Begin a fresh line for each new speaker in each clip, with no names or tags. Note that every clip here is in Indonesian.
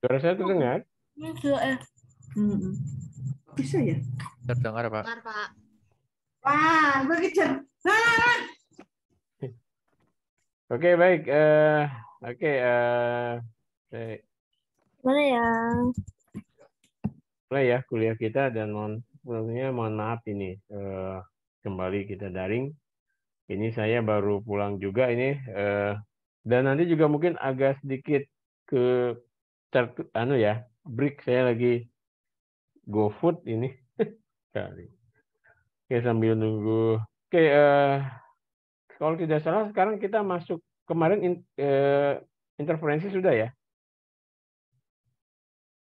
Suara saya terdengar?
Mm-mm. Bisa ya?
Terdengar, Pak.
Dengar, Pak.
Wah, begitu. Nah,
Oke, baik. Oke, saya
Mana ya?
mulai ya kuliah kita dan sebelumnya mohon maaf ini kembali kita daring. Ini saya baru pulang juga ini dan nanti juga mungkin agak sedikit ke anu ya, break saya lagi GoFood ini kali. Oke, sambil nunggu. Oke, kalau tidak salah sekarang kita masuk kemarin interferensi sudah ya?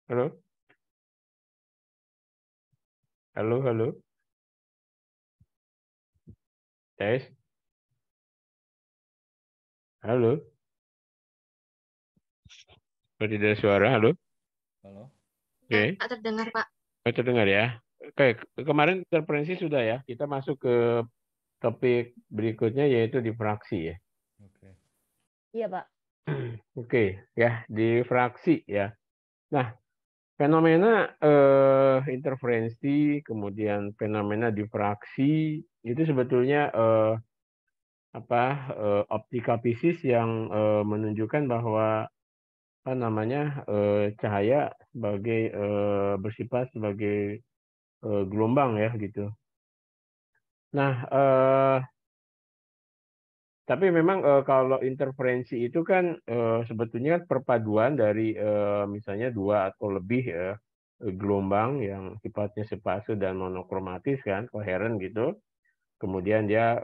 Halo? Halo, halo. Tes. Halo. Kalau tidak ada suara, halo.
Halo.
Oke,
Tak terdengar, Pak.
terdengar ya. Oke, kemarin interferensi sudah ya. Kita masuk ke topik berikutnya yaitu di fraksi ya.
Oke.
Iya, Pak.
Oke, ya di fraksi ya. Nah, fenomena interferensi kemudian fenomena di fraksi itu sebetulnya optika fisis yang menunjukkan bahwa apa namanya cahaya sebagai bersifat sebagai gelombang ya gitu. Nah, tapi memang kalau interferensi itu kan sebetulnya kan perpaduan dari misalnya dua atau lebih gelombang yang sifatnya sepase dan monokromatis kan, koheren gitu. Kemudian dia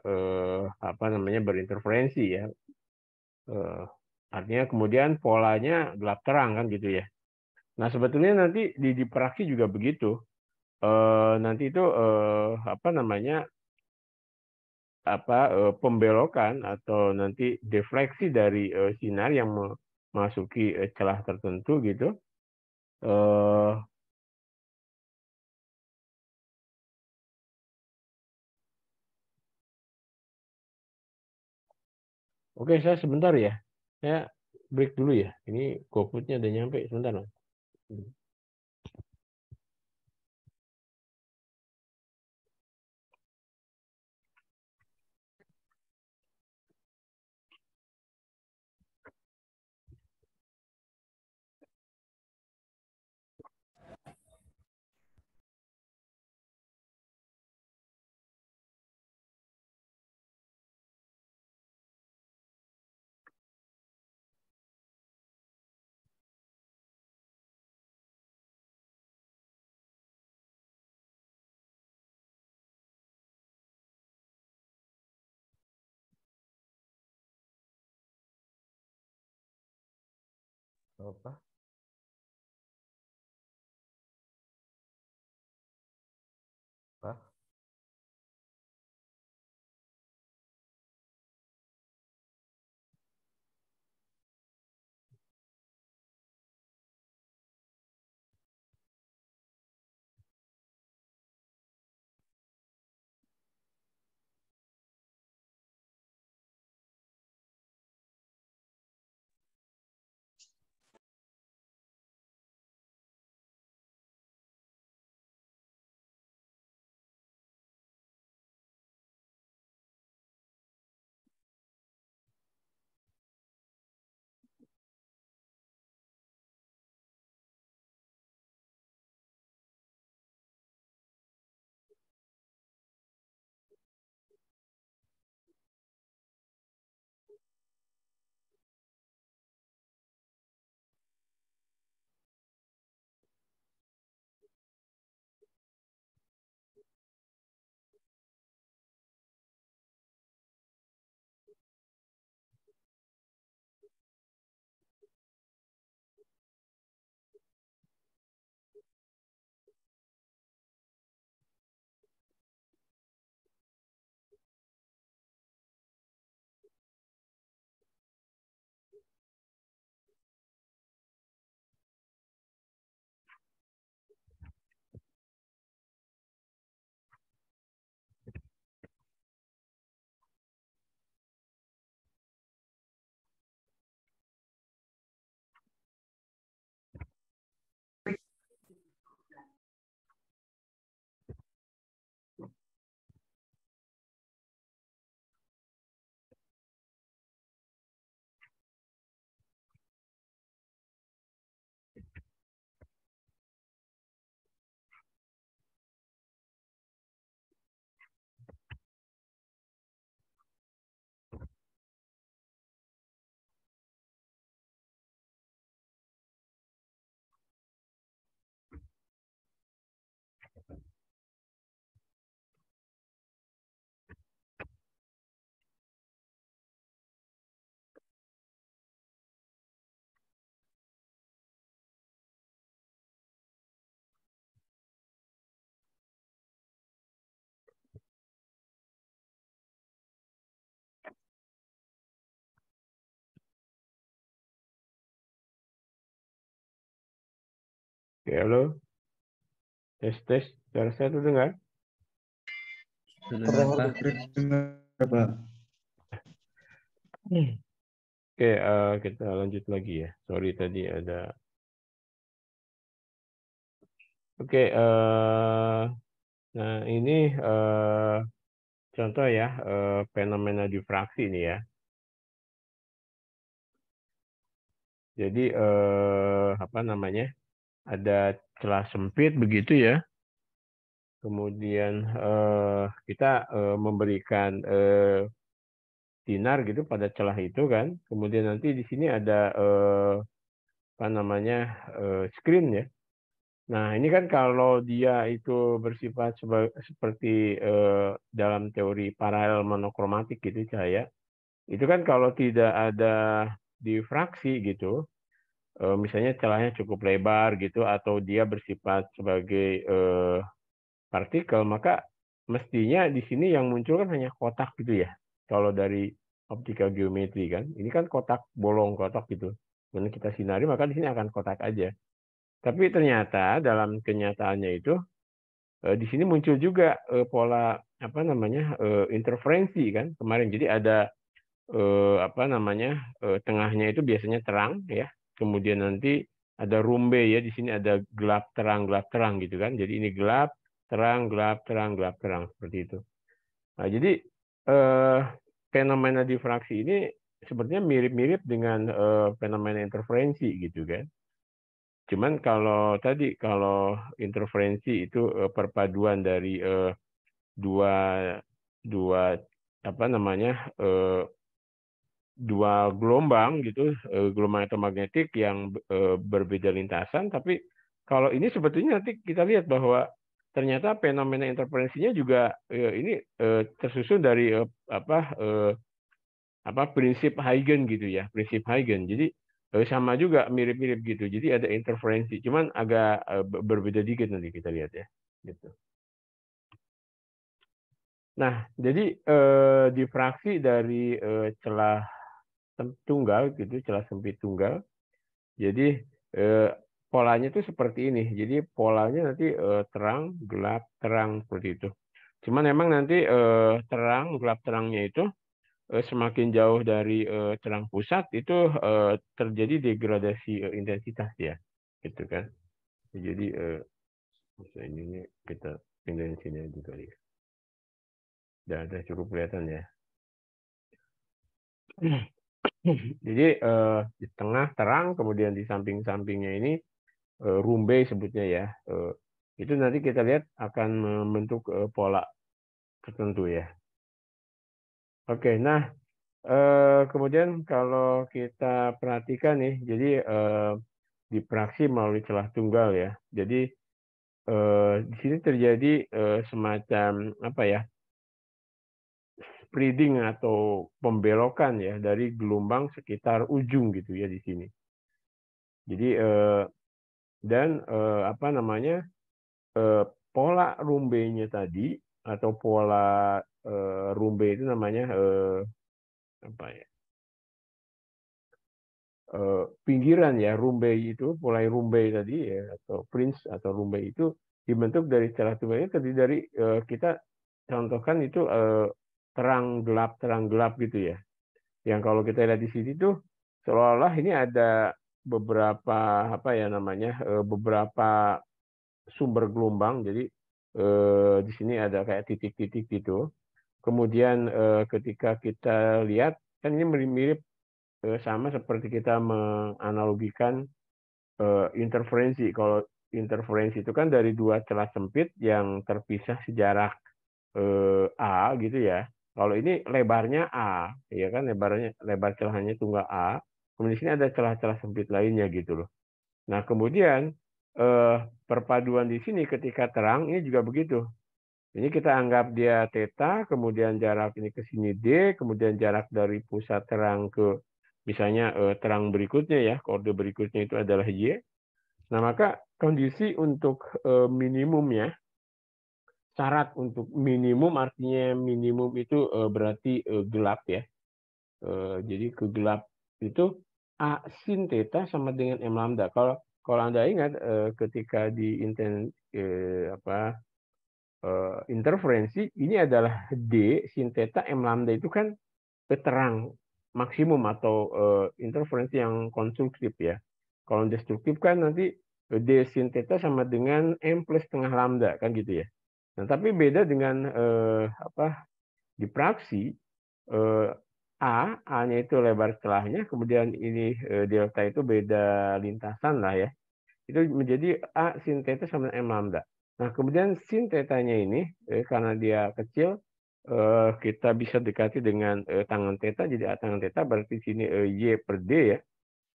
apa namanya berinterferensi ya. Eh, artinya kemudian polanya gelap terang kan gitu ya. Nah sebetulnya nanti di praksi juga begitu. Nanti itu apa namanya pembelokan atau nanti defleksi dari sinar yang memasuki celah tertentu gitu. Eh, oke, saya sebentar ya. Saya break dulu ya. Ini GoFood-nya udah nyampe sebentar, Mas.
Apa? Apa?
Oke, halo. Tes. Suara saya terdengar?
Terdengar, Pak.
Oke, kita lanjut lagi ya. Sorry tadi ada. Oke, nah ini contoh ya fenomena difraksi ini ya. Jadi apa namanya? Ada celah sempit begitu ya. Kemudian kita memberikan sinar gitu pada celah itu kan. Kemudian nanti di sini ada apa namanya screen ya. Nah ini kan kalau dia itu bersifat seperti dalam teori paralel monokromatik gitu cahaya, itu kan kalau tidak ada difraksi gitu, misalnya celahnya cukup lebar gitu atau dia bersifat sebagai partikel, maka mestinya di sini yang muncul kan hanya kotak gitu ya. Kalau dari optical geometri kan, ini kan kotak bolong kotak gitu. Kemudian kita sinari maka di sini akan kotak aja. Tapi ternyata dalam kenyataannya itu di sini muncul juga pola apa namanya interferensi kan kemarin. Jadi ada apa namanya tengahnya itu biasanya terang ya. Kemudian nanti ada rumbe ya, di sini ada gelap terang gitu kan. Jadi ini gelap gelap terang seperti itu. Nah, jadi eh, fenomena difraksi ini sepertinya mirip-mirip dengan fenomena interferensi gitu kan. Cuman kalau interferensi itu perpaduan dari dua dua apa namanya dua gelombang gitu, gelombang elektromagnetik yang berbeda lintasan. Tapi kalau ini sebetulnya nanti kita lihat bahwa ternyata fenomena interferensinya juga ini tersusun dari apa prinsip Huygens gitu ya, prinsip Huygens. Jadi sama juga mirip-mirip gitu. Jadi ada interferensi, cuman agak berbeda dikit nanti kita lihat ya. Gitu. Nah, jadi difraksi dari celah tunggal gitu, celah sempit tunggal. Jadi polanya itu seperti ini. Jadi polanya nanti terang, gelap, terang seperti itu. Cuman memang nanti terang, gelap, terangnya itu semakin jauh dari terang pusat itu terjadi degradasi intensitas ya, gitu kan. Jadi ini kita pindahin sini aja kali ya. Udah cukup kelihatan ya. Jadi di tengah terang, kemudian di samping-sampingnya ini rumbe sebutnya ya. Itu nanti kita lihat akan membentuk pola tertentu ya. Oke, nah kemudian kalau kita perhatikan nih, jadi difraksi melalui celah tunggal ya. Jadi di sini terjadi semacam apa ya, spreading atau pembelokan ya dari gelombang sekitar ujung gitu ya di sini. Jadi dan apa namanya pola rumbenya tadi atau pola rumbe itu namanya apa ya pinggiran ya rumbe itu pola rumbe tadi ya atau prince atau rumbe itu dibentuk dari celah tunggal ini terdiri dari kita contohkan itu terang gelap gitu ya. Yang kalau kita lihat di sini tuh seolah-olah ini ada beberapa apa ya namanya beberapa sumber gelombang. Jadi di sini ada kayak titik-titik gitu. Kemudian ketika kita lihat kan ini mirip sama seperti kita menganalogikan interferensi. Kalau interferensi itu kan dari dua celah sempit yang terpisah sejarak A gitu ya. Kalau ini lebarnya A, ya kan lebar celahnya tunggal A. Kemudian di sini ada celah-celah sempit lainnya gitu loh. Nah kemudian perpaduan di sini ketika terang ini juga begitu. Ini kita anggap dia theta, kemudian jarak ini ke sini D, kemudian jarak dari pusat terang ke misalnya terang berikutnya ya, kode berikutnya itu adalah Y. Nah maka kondisi untuk minimumnya, syarat untuk minimum artinya minimum itu berarti gelap ya. Jadi ke gelap itu A sin theta sama dengan M lambda. Kalau kalau Anda ingat ketika di interferensi ini adalah D sin theta M lambda itu kan terang maksimum atau interferensi yang konstruktif ya. Kalau destruktif kan nanti D sin theta sama dengan M plus setengah lambda kan gitu ya. Nah, tapi beda dengan dipraksi A-nya itu lebar celahnya, kemudian ini delta itu beda lintasan lah ya. Itu menjadi A sin theta sama dengan M lambda. Nah, kemudian sin theta-nya ini karena dia kecil kita bisa dekati dengan tangan theta, jadi A tangan theta berarti sini Y per D ya.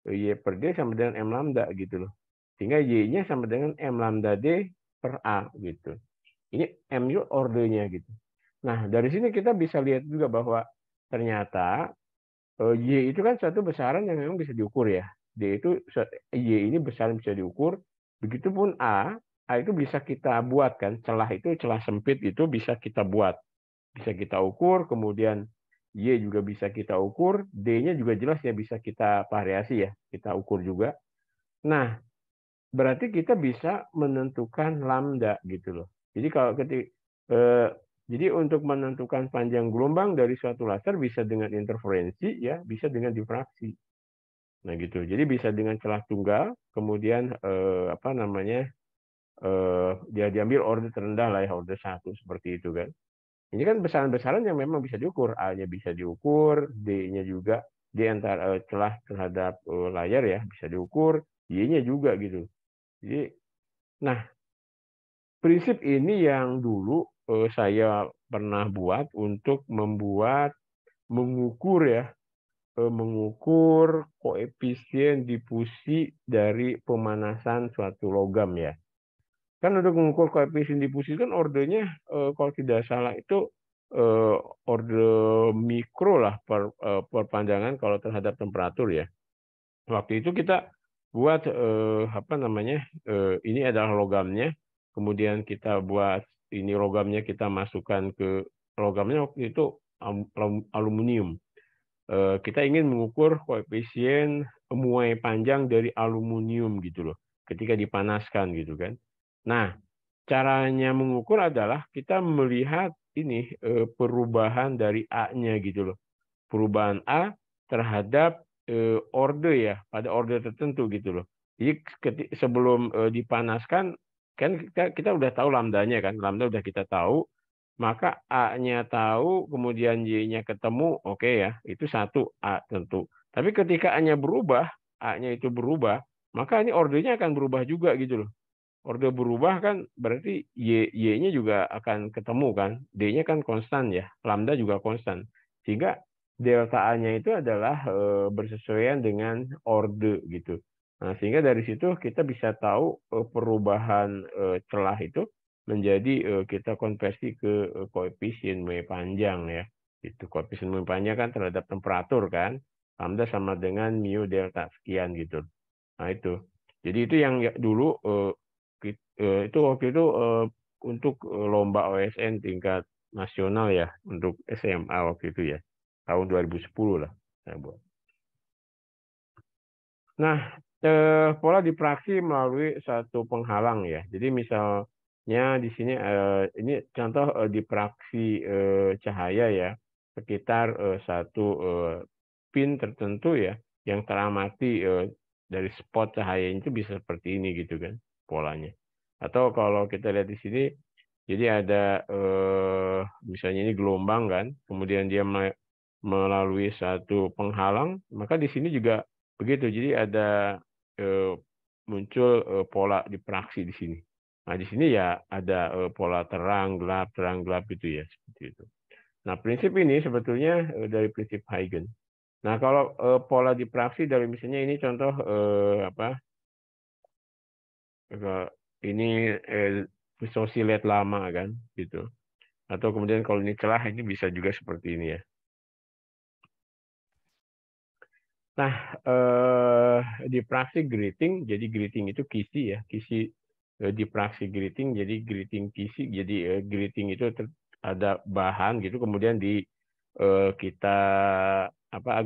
Y per D sama dengan M lambda gitu loh. Sehingga Y-nya sama dengan M lambda D per A gitu. Ini M itu ordernya gitu. Nah, dari sini kita bisa lihat juga bahwa ternyata Y itu kan suatu besaran yang memang bisa diukur ya. D itu Y ini besaran bisa diukur. Begitupun A itu bisa kita buat kan. Celah itu celah sempit itu bisa kita buat. Bisa kita ukur, kemudian Y juga bisa kita ukur, D-nya juga jelas ya bisa kita variasi ya, kita ukur juga. Nah, berarti kita bisa menentukan lambda gitu loh. Jadi kalau jadi untuk menentukan panjang gelombang dari suatu laser bisa dengan interferensi ya, bisa dengan difraksi. Nah gitu. Jadi bisa dengan celah tunggal, kemudian dia diambil order terendah lah ya, order 1 seperti itu kan. Ini kan besaran-besaran yang memang bisa diukur, A-nya bisa diukur, D-nya juga, D antara celah terhadap layar ya bisa diukur, Y-nya juga gitu. Jadi, nah prinsip ini yang dulu saya pernah buat untuk mengukur ya, mengukur koefisien difusi dari pemanasan suatu logam ya. Kan untuk mengukur koefisien difusi kan ordernya kalau tidak salah itu order mikro lah perpanjangan kalau terhadap temperatur ya. Waktu itu kita buat ini adalah logamnya, kemudian kita buat ini logamnya kita masukkan ke logamnya waktu itu aluminium. Kita ingin mengukur koefisien muai panjang dari aluminium gitu loh, ketika dipanaskan gitu kan. Nah, caranya mengukur adalah kita melihat ini perubahan dari A-nya gitu loh. Perubahan A terhadap order ya, pada order tertentu gitu loh. Jadi sebelum dipanaskan kan kita udah tahu lambdanya kan, lambda udah kita tahu, maka A-nya tahu, kemudian Y-nya ketemu, oke ya, itu satu A tentu. Tapi ketika A-nya berubah, A-nya itu berubah, maka ini ordernya akan berubah juga gitu loh. Order berubah kan berarti Y-nya juga akan ketemu kan, D-nya kan konstan ya, lambda juga konstan. Sehingga delta A-nya itu adalah bersesuaian dengan order gitu. Nah, sehingga dari situ kita bisa tahu perubahan celah itu menjadi kita konversi ke koefisien muai panjang ya. Itu koefisien muai panjang kan terhadap temperatur kan. Lambda sama dengan mu delta sekian gitu. Nah, itu. Jadi itu yang dulu itu waktu itu untuk lomba OSN tingkat nasional ya, untuk SMA waktu itu ya. Tahun 2010 lah saya buat. Nah, pola dipraksi melalui satu penghalang ya. Jadi misalnya di sini ini contoh dipraksi cahaya ya, sekitar satu pin tertentu ya yang teramati dari spot cahaya itu bisa seperti ini gitu kan polanya. Atau kalau kita lihat di sini, jadi ada misalnya ini gelombang kan, kemudian dia melalui satu penghalang, maka di sini juga begitu. Jadi ada muncul pola dipraksi di sini. Nah, di sini ya ada pola terang gelap gitu ya, seperti itu. Nah, prinsip ini sebetulnya dari prinsip Huygens. Nah, kalau pola dipraksi dari misalnya ini contoh ini isosilet lama kan, gitu. Atau kemudian kalau ini celah ini bisa juga seperti ini ya. Nah, dipraksi grating, jadi grating itu kisi ya, kisi dipraksi grating, jadi grating kisi, jadi grating itu ada bahan gitu, kemudian kita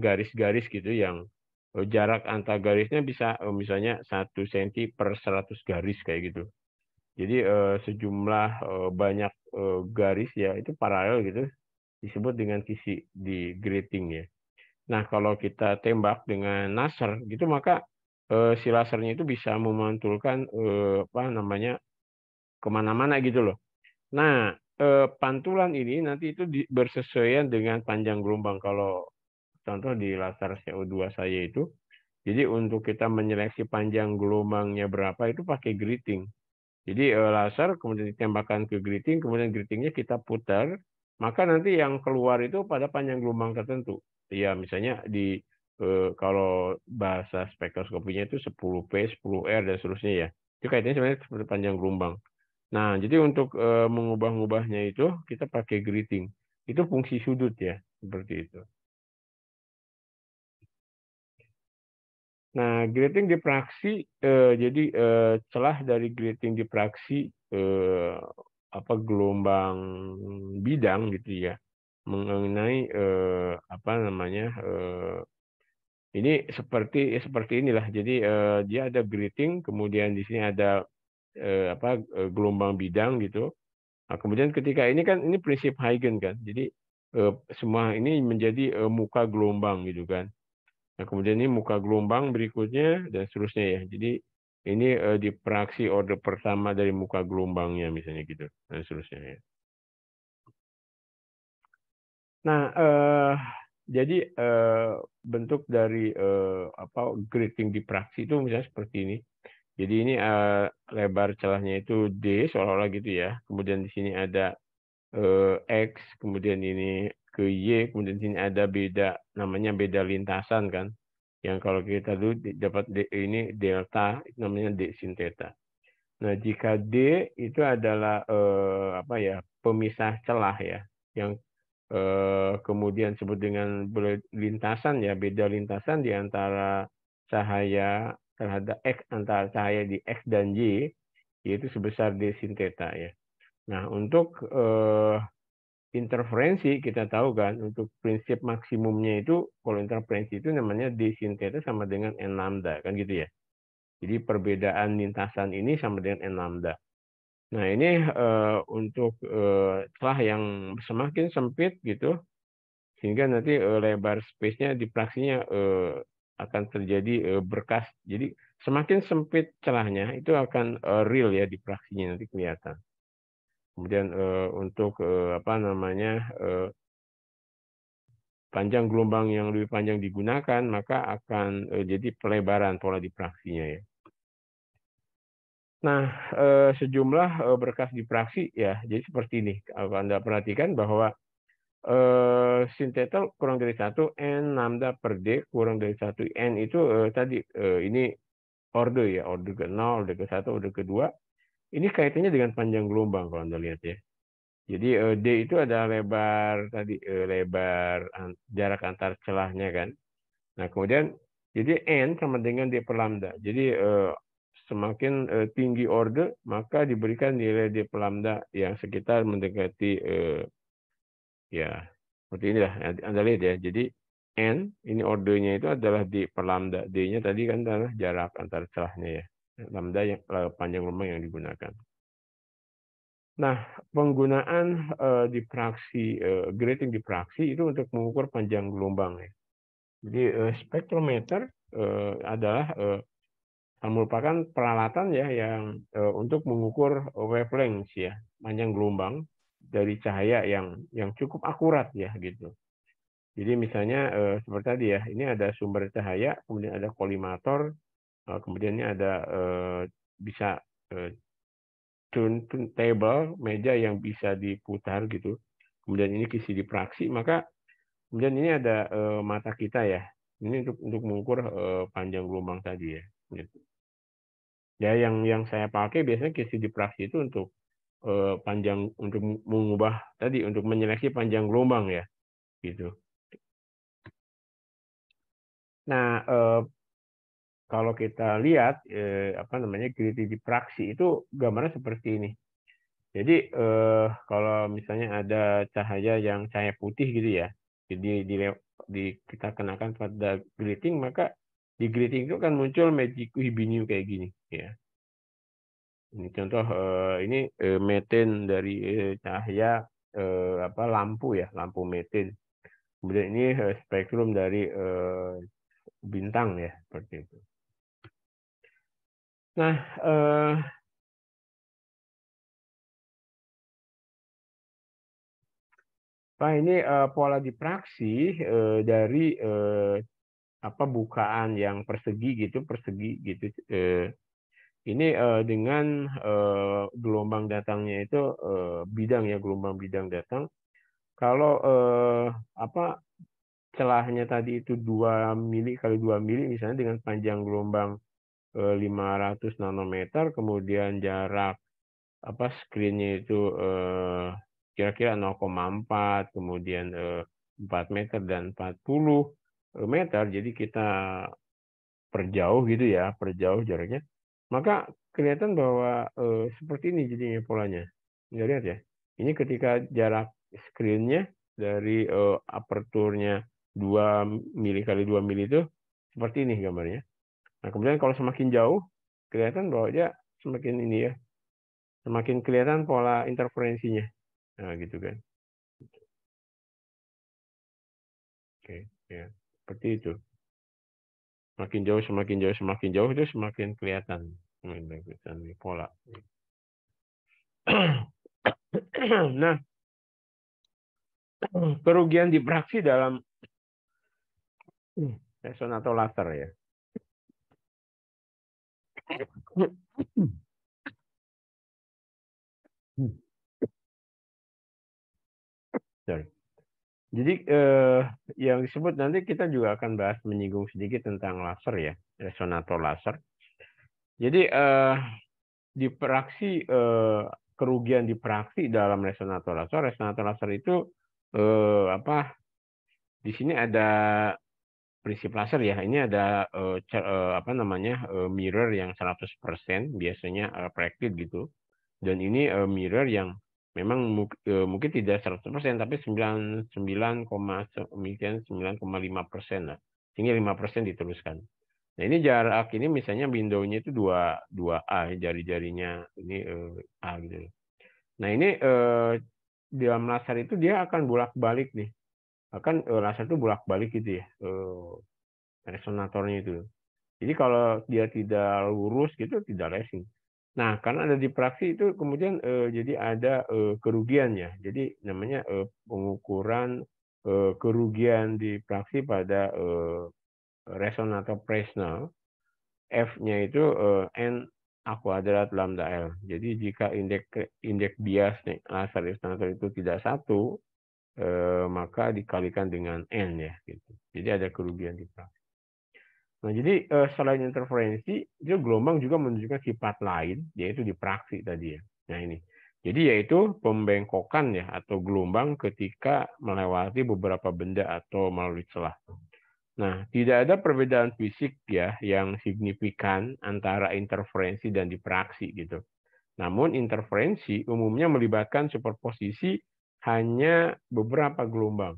garis-garis gitu yang jarak antar garisnya bisa misalnya 1 cm per 100 garis kayak gitu. Jadi sejumlah banyak garis ya itu paralel gitu disebut dengan sisi di grating ya. Nah, kalau kita tembak dengan laser gitu maka si lasernya itu bisa memantulkan apa namanya kemana-mana gitu loh. Nah, pantulan ini nanti itu bersesuaian dengan panjang gelombang. Kalau contoh di laser CO2 saya itu, jadi untuk kita menyeleksi panjang gelombangnya berapa itu pakai grating. Jadi laser kemudian ditembakkan ke grating, kemudian gratingnya kita putar, maka nanti yang keluar itu pada panjang gelombang tertentu. Ya misalnya kalau bahasa spektroskopinya itu 10P, 10R dan seterusnya ya. Itu kaitannya sebenarnya seperti panjang gelombang. Nah, jadi untuk mengubah-ubahnya itu kita pakai grating. Itu fungsi sudut ya, seperti itu. Nah, grating dipraksi jadi celah dari grating dipraksi gelombang bidang gitu ya mengenai apa namanya ini seperti inilah. Jadi dia ada grating, kemudian di sini ada gelombang bidang gitu. Nah, kemudian ketika ini kan ini prinsip Huygens kan. Jadi semua ini menjadi muka gelombang gitu kan. Nah, kemudian ini muka gelombang berikutnya dan seterusnya ya. Jadi ini dipraksi order pertama dari muka gelombangnya misalnya gitu dan seterusnya ya. Nah, jadi bentuk dari grating dipraksi itu misalnya seperti ini. Jadi ini lebar celahnya itu D seolah-olah gitu ya. Kemudian di sini ada X, kemudian ini ke Y, kemudian di sini ada namanya beda lintasan kan. Yang kalau kita dulu dapat ini delta, namanya D sin theta. Nah, jika D itu adalah pemisah celah ya, yang kemudian disebut dengan lintasan ya, beda lintasan di antara cahaya terhadap X, antara cahaya di X dan Y, yaitu sebesar D sin theta ya. Nah, untuk interferensi kita tahu kan, untuk prinsip maksimumnya itu, kalau interferensi itu namanya D sin theta sama dengan N lambda, kan gitu ya. Jadi perbedaan lintasan ini sama dengan N lambda. Nah, ini untuk celah yang semakin sempit gitu, sehingga nanti lebar space-nya dipraksinya akan terjadi berkas. Jadi semakin sempit celahnya itu akan real ya dipraksinya nanti kelihatan. Kemudian untuk panjang gelombang yang lebih panjang digunakan, maka akan jadi pelebaran pola dipraksinya ya. Nah, sejumlah berkas dipraksi ya, jadi seperti ini. Kalau Anda perhatikan bahwa sin theta kurang dari 1, N lambda per D kurang dari 1, N itu tadi ini order ya, order ke-0, order ke-1, order ke-2. Ini kaitannya dengan panjang gelombang kalau Anda lihat ya. Jadi D itu adalah lebar tadi jarak antar celahnya kan. Nah, kemudian jadi N sama dengan D per lambda. Jadi semakin tinggi order maka diberikan nilai D per lambda yang sekitar mendekati ya seperti inilah Anda lihat ya. Jadi N ini ordernya itu adalah D per lambda. D-nya tadi kan adalah jarak antar celahnya ya. Lambda yang panjang gelombang yang digunakan. Nah, penggunaan grating dipraksi itu untuk mengukur panjang gelombang ya. Jadi spektrometer adalah merupakan peralatan ya yang untuk mengukur wavelength ya, panjang gelombang dari cahaya yang cukup akurat ya gitu. Jadi misalnya seperti tadi ya, ini ada sumber cahaya, kemudian ada kolimator, kemudian ini ada bisa turntable, meja yang bisa diputar gitu. Kemudian ini kisi dipraksi, maka kemudian ini ada mata kita ya. Ini untuk mengukur panjang gelombang tadi ya. Gitu. Ya yang saya pakai biasanya kisi dipraksi itu untuk panjang, untuk mengubah tadi, untuk menyeleksi panjang gelombang ya. Gitu. Nah, kalau kita lihat grating dipraksi itu gambarnya seperti ini. Jadi kalau misalnya ada cahaya putih gitu ya, jadi kita kenakan pada grating, maka Di grating itu kan muncul Magicu Hibiniu kayak gini, ya. Ini contoh ini meten dari cahaya lampu ya, lampu meten. Kemudian ini spektrum dari bintang ya, seperti itu. Nah, ini pola dipraksi dari bukaan yang persegi gitu. Ini dengan gelombang datangnya itu bidang ya, gelombang bidang datang. Kalau celahnya tadi itu 2 mili kali 2 mili misalnya dengan panjang gelombang 500 nanometer, kemudian jarak screen-nya itu kira-kira 0,4, kemudian 4 meter dan 40 meter, jadi kita perjauh gitu ya, perjauh jaraknya, maka kelihatan bahwa seperti ini jadinya polanya. Nggak lihat ya? Ini ketika jarak screen-nya dari aperturnya 2 mili kali 2 mili itu seperti ini gambarnya. Nah, kemudian kalau semakin jauh, kelihatan bahwa dia semakin ini ya, semakin kelihatan pola interferensinya. Nah, gitu kan. Oke, ya. Seperti itu. Semakin jauh, semakin jauh, semakin jauh itu semakin kelihatan pola. Nah, kerugian difraksi dalam resonator laser ya. Sorry. Jadi yang disebut nanti kita juga akan bahas menyinggung sedikit tentang laser ya, resonator laser. Jadi difraksi kerugian difraksi dalam resonator laser itu di sini ada prinsip laser ya. Ini ada mirror yang 100% biasanya reflected gitu. Dan ini mirror yang memang mungkin tidak 100% tapi 99,5% lah. Sehingga 5% diteruskan. Nah, ini jarak ini misalnya windownya itu 2A, jari-jarinya ini A gitu. Nah, ini dalam laser itu dia akan bolak-balik nih. Laser itu bolak-balik gitu ya. Resonatornya itu. Jadi kalau dia tidak lurus gitu tidak lensing. Nah, karena ada difraksi itu kemudian jadi ada kerugiannya. Jadi namanya pengukuran kerugian difraksi pada resonator Fresnel. F-nya itu N A kuadrat lambda L. Jadi jika indeks bias laser resonator itu tidak 1, maka dikalikan dengan N ya. Gitu. Jadi ada kerugian difraksi. Nah, jadi selain interferensi, itu gelombang juga menunjukkan sifat lain, yaitu difraksi tadi ya. Nah ini, jadi yaitu pembengkokan ya atau gelombang ketika melewati beberapa benda atau melalui celah. Nah, tidak ada perbedaan fisik ya yang signifikan antara interferensi dan difraksi gitu. Namun interferensi umumnya melibatkan superposisi hanya beberapa gelombang.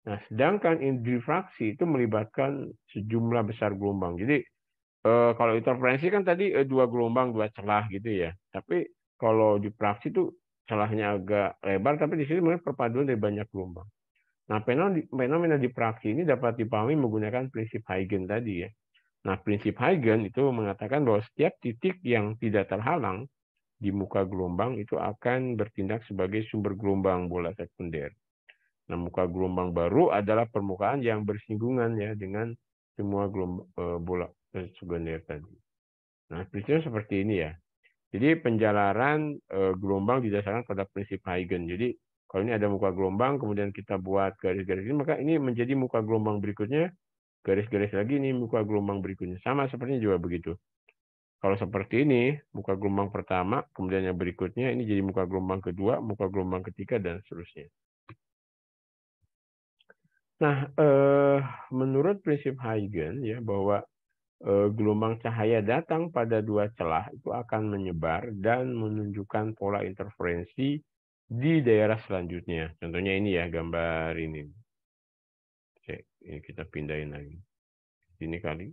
Nah, sedangkan difraksi itu melibatkan sejumlah besar gelombang. Jadi kalau interferensi kan tadi 2 gelombang, 2 celah gitu ya. Tapi kalau difraksi itu celahnya agak lebar, tapi di sini mungkin perpaduan dari banyak gelombang. Nah, fenomena difraksi ini dapat dipahami menggunakan prinsip Huygens tadi ya. Nah, prinsip Huygens itu mengatakan bahwa setiap titik yang tidak terhalang di muka gelombang itu akan bertindak sebagai sumber gelombang bola sekunder. Nah, muka gelombang baru adalah permukaan yang bersinggungan ya dengan semua gelombang bola sekunder tadi. Nah, prinsipnya seperti ini ya. Jadi penjalaran gelombang didasarkan pada prinsip Huygens. Jadi kalau ini ada muka gelombang, kemudian kita buat garis-garis ini, maka ini menjadi muka gelombang berikutnya, garis-garis lagi ini muka gelombang berikutnya. Sama sepertinya juga begitu. Kalau seperti ini, muka gelombang pertama, kemudian yang berikutnya, ini jadi muka gelombang kedua, muka gelombang ketiga, dan seterusnya. Nah, menurut prinsip Huygens ya bahwa gelombang cahaya datang pada 2 celah itu akan menyebar dan menunjukkan pola interferensi di daerah selanjutnya. Contohnya ini ya gambar ini. Oke, ini kita pindahin lagi. Sini kali.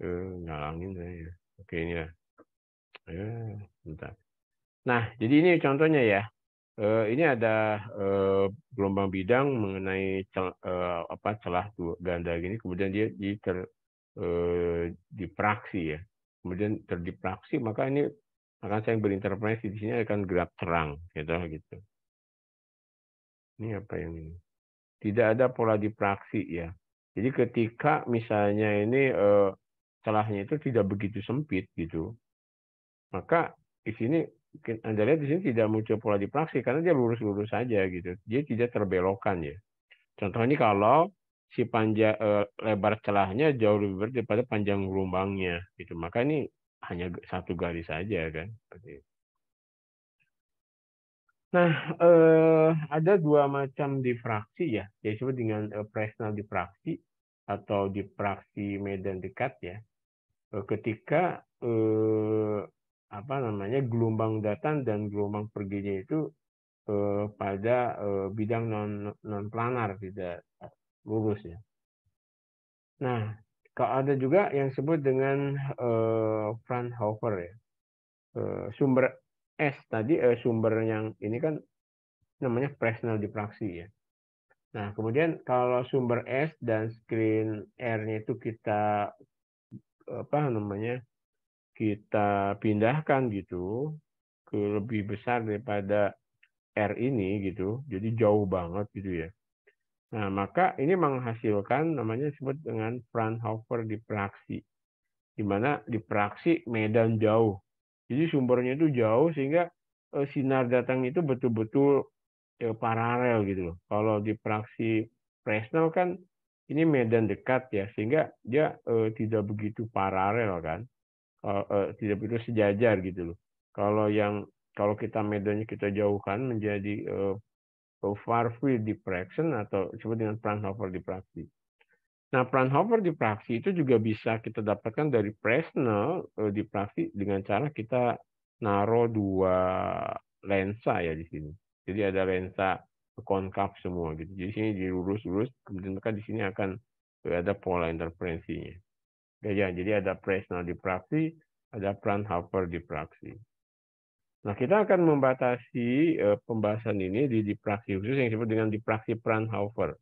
Ngalangin saya. Oke, ini ya. Bentar. Nah, jadi ini contohnya ya. Ini ada gelombang bidang mengenai celah ganda gini, kemudian dia dipraksi ya. Kemudian terdipraksi, maka ini akan saya berinterpretasi di sini akan gerak terang, gitu. Ini apa yang ini? Tidak ada pola dipraksi ya. Jadi ketika misalnya ini celahnya itu tidak begitu sempit gitu, maka di sini Anda lihat di sini tidak muncul pola dipraksi karena dia lurus-lurus saja gitu. Dia tidak terbelokkan ya. Contoh ini kalau si lebar celahnya jauh lebih besar daripada panjang gelombangnya gitu. Maka ini hanya satu garis saja kan. Nah, ada dua macam difraksi ya, yang disebut dengan Fresnel difraksi atau difraksi medan dekat ya. Ketika gelombang datang dan gelombang perginya itu pada bidang non planar, tidak lurus ya. Nah, ada juga yang disebut dengan Fraunhofer ya. Sumber S tadi sumber yang ini kan namanya Fresnel difraksi ya. Nah, kemudian kalau sumber S dan screen R-nya itu kita kita pindahkan gitu ke lebih besar daripada R ini gitu, jadi jauh banget gitu ya. Nah, maka ini menghasilkan namanya disebut dengan Fraunhofer difraksi, di mana difraksi medan jauh. Jadi sumbernya itu jauh sehingga sinar datang itu betul-betul paralel gitu loh. Kalau difraksi Fresnel kan ini medan dekat ya, sehingga dia tidak begitu paralel kan, tidak begitu sejajar gitu loh. Kalau kita medannya kita jauhkan menjadi far field diffraction atau disebut dengan Fraunhofer difraksi. Nah, Fraunhofer difraksi itu juga bisa kita dapatkan dari Fresnel difraksi dengan cara kita naruh dua lensa ya di sini. Jadi ada lensa konkav semua gitu. Jadi sini dilurus-lurus, kemudian maka di sini akan ada pola interferensinya. Ya, jadi ada Fresnel difraksi, ada Fraunhofer difraksi. Nah, kita akan membatasi pembahasan ini di difraksi khusus yang disebut dengan difraksi Fraunhofer.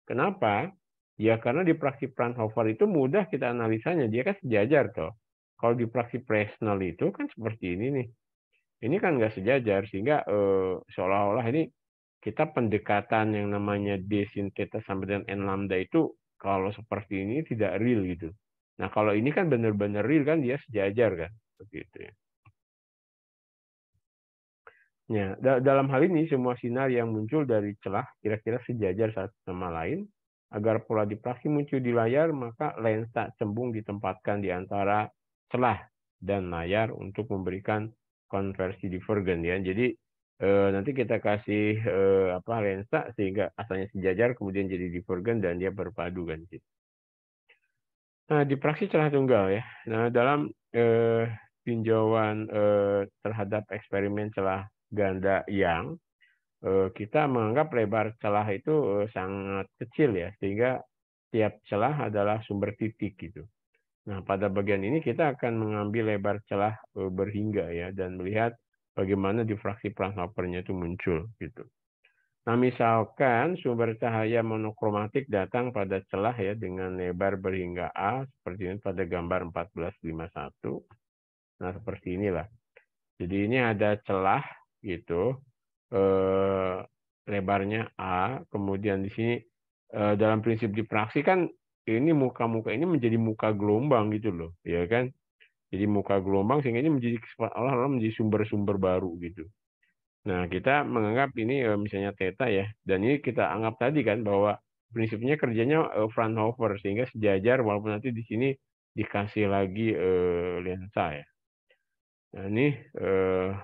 Kenapa? Ya karena difraksi Fraunhofer itu mudah kita analisanya, dia kan sejajar toh. Kalau difraksi Fresnel itu kan seperti ini nih. Ini kan nggak sejajar sehingga seolah-olah ini kita pendekatan yang namanya D sin theta sampai dengan N lambda itu kalau seperti ini tidak real gitu. Nah, kalau ini kan benar-benar real kan dia sejajar kan, begitu ya. Ya, dalam hal ini semua sinar yang muncul dari celah kira-kira sejajar satu sama lain. Agar pola difraksi muncul di layar, maka lensa cembung ditempatkan di antara celah dan layar untuk memberikan konversi divergen ya. Jadi nanti kita kasih lensa sehingga asalnya sejajar kemudian jadi divergen dan dia berpadu kan. Nah, difraksi celah tunggal ya. Nah, dalam tinjauan terhadap eksperimen celah ganda yang kita menganggap lebar celah itu sangat kecil ya, sehingga tiap celah adalah sumber titik gitu. Nah, pada bagian ini kita akan mengambil lebar celah berhingga ya, dan melihat bagaimana difraksi Fraunhofer-nya itu muncul gitu. Nah, misalkan sumber cahaya monokromatik datang pada celah ya dengan lebar berhingga A, seperti ini pada gambar 1451. Nah, seperti inilah. Jadi ini ada celah gitu, lebarnya A, kemudian di sini dalam prinsip difraksi kan ini muka-muka ini menjadi muka gelombang gitu loh, ya kan? Jadi muka gelombang sehingga ini menjadi olah-olah menjadi sumber-sumber baru gitu. Nah, kita menganggap ini misalnya theta ya, dan ini kita anggap tadi kan bahwa prinsipnya kerjanya Fraunhofer sehingga sejajar walaupun nanti di sini dikasih lagi lensa ya. Nah, ini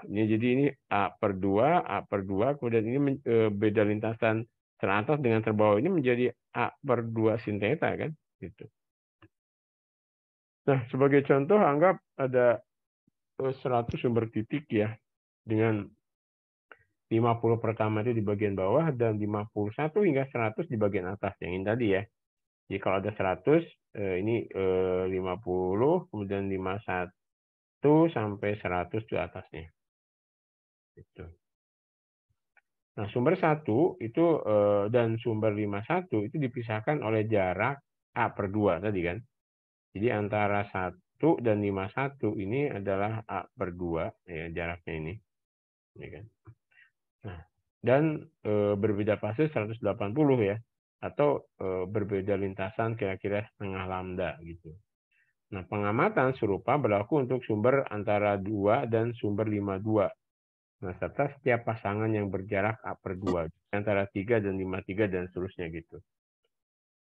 jadi ini A per 2, kemudian ini beda lintasan teratas dengan terbawah ini menjadi A per 2 sin theta kan, gitu. Nah, sebagai contoh anggap ada 100 sumber titik ya, dengan 50 pertama itu di bagian bawah dan 51 hingga 100 di bagian atas yang ini tadi ya. Jadi kalau ada 100, ini 50, kemudian 51 sampai 100 di atasnya. Gitu. Nah, sumber 1 itu dan sumber 51 itu dipisahkan oleh jarak A/2 tadi kan. Jadi antara 1 dan 51 ini adalah A/2 ya jaraknya ini. Ya kan. Nah, dan berbeda fase 180 ya, atau berbeda lintasan kira-kira setengah lambda gitu. Nah, pengamatan serupa berlaku untuk sumber antara 2 dan sumber 52. Nah, serta setiap pasangan yang berjarak A/2 antara 3 dan 53 dan seterusnya gitu.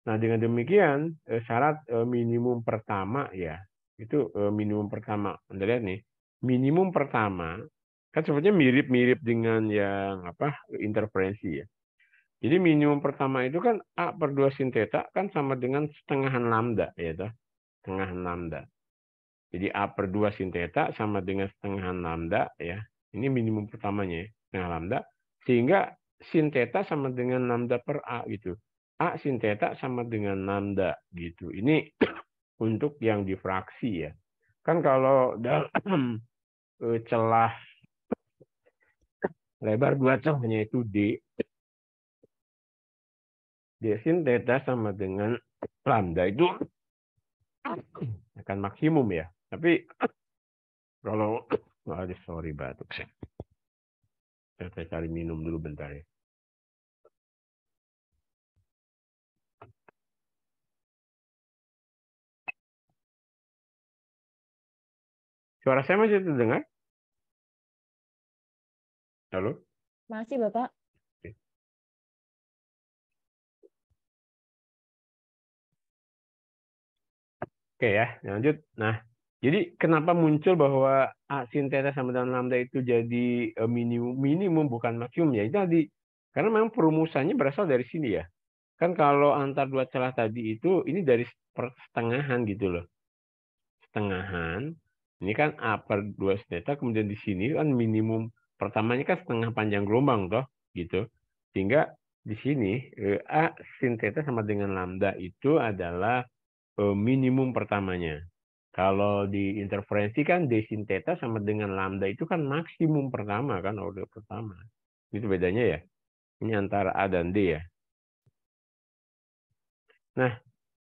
Nah, dengan demikian syarat minimum pertama ya, itu minimum pertama. Anda lihat nih, minimum pertama kan sebetulnya mirip-mirip dengan yang interferensi ya. Jadi minimum pertama itu kan A/2 sin theta kan sama dengan setengahan lambda ya toh, setengahan lambda. Jadi A/2 sin theta sama dengan setengahan lambda ya. Ini minimum pertamanya ya, setengah lambda. Sehingga sin theta sama dengan lambda per A gitu. A sin theta sama dengan lambda gitu. Ini untuk yang difraksi ya. Kan kalau dalam celah lebar 2 celahnya itu D sin theta sama dengan lambda itu akan maksimum ya. Tapi kalau sorry batuk saya. Saya cari minum dulu bentar ya. Suara saya masih terdengar? Halo?
Masih, Bapak.
Oke ya, lanjut. Nah, jadi kenapa muncul bahwa A sin theta sama dengan lambda itu jadi minimum bukan maksimum ya? Itu tadi. Karena memang perumusannya berasal dari sini ya. Kan kalau antar dua celah tadi itu ini dari pertengahan gitu loh. Setengahan. Ini kan A/2 sin theta, kemudian di sini kan minimum pertamanya kan setengah panjang gelombang toh, gitu. Sehingga di sini A sin theta sama dengan lambda itu adalah minimum pertamanya. Kalau di interferensi kan D sin theta sama dengan lambda itu kan maksimum pertama kan, order pertama. Itu bedanya ya. Ini antara A dan D ya. Nah,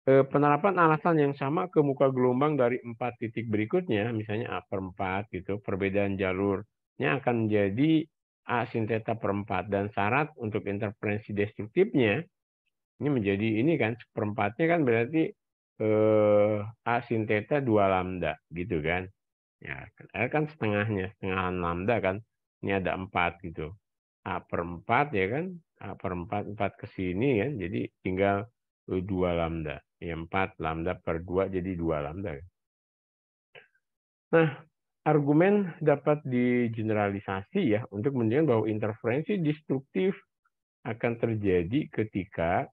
penerapan alasan yang sama ke muka gelombang dari 4 titik berikutnya, misalnya A/4 gitu, perbedaan jalurnya akan menjadi A sin theta per 4 dan syarat untuk interferensi destruktifnya ini menjadi ini kan seperempatnya kan berarti A sin theta 2 lambda gitu kan. Ya, kan setengahnya, setengahan lambda kan. Ini ada 4 gitu. A/4 ya kan. A/4 ke sini kan. Jadi tinggal 2 lambda. Ya, 4 lambda per 2 jadi 2 lambda. Nah, argumen dapat digeneralisasi ya untuk menunjukkan bahwa interferensi destruktif akan terjadi ketika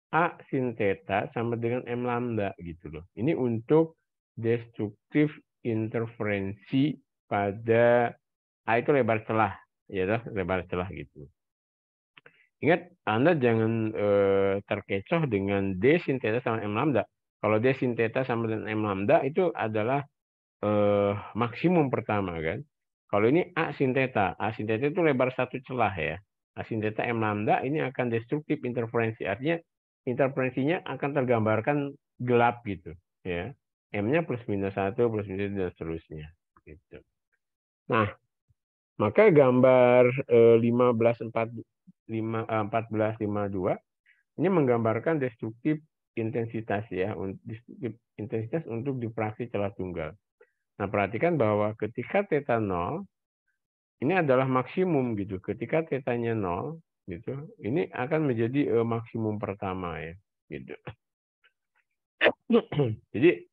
A sin theta sama dengan M lambda gitu loh. Ini untuk destruktif interferensi pada A itu lebar celah, ya toh, lebar celah gitu. Ingat, Anda jangan terkecoh dengan D sin theta sama M lambda. Kalau D sin theta sama dengan M lambda itu adalah maksimum pertama kan. Kalau ini A sin theta itu lebar satu celah ya. A sin theta M lambda ini akan destruktif interferensi. Artinya interferensinya akan tergambarkan gelap gitu ya. M-nya plus minus 1, plus minus 2, dan seterusnya. Gitu. Nah, maka gambar 1452 ini menggambarkan destruktif intensitas ya, destruktif intensitas untuk difraksi celah tunggal. Nah, perhatikan bahwa ketika theta 0 ini adalah maksimum gitu. Ketika tetanya 0 gitu, ini akan menjadi maksimum pertama ya, gitu. Jadi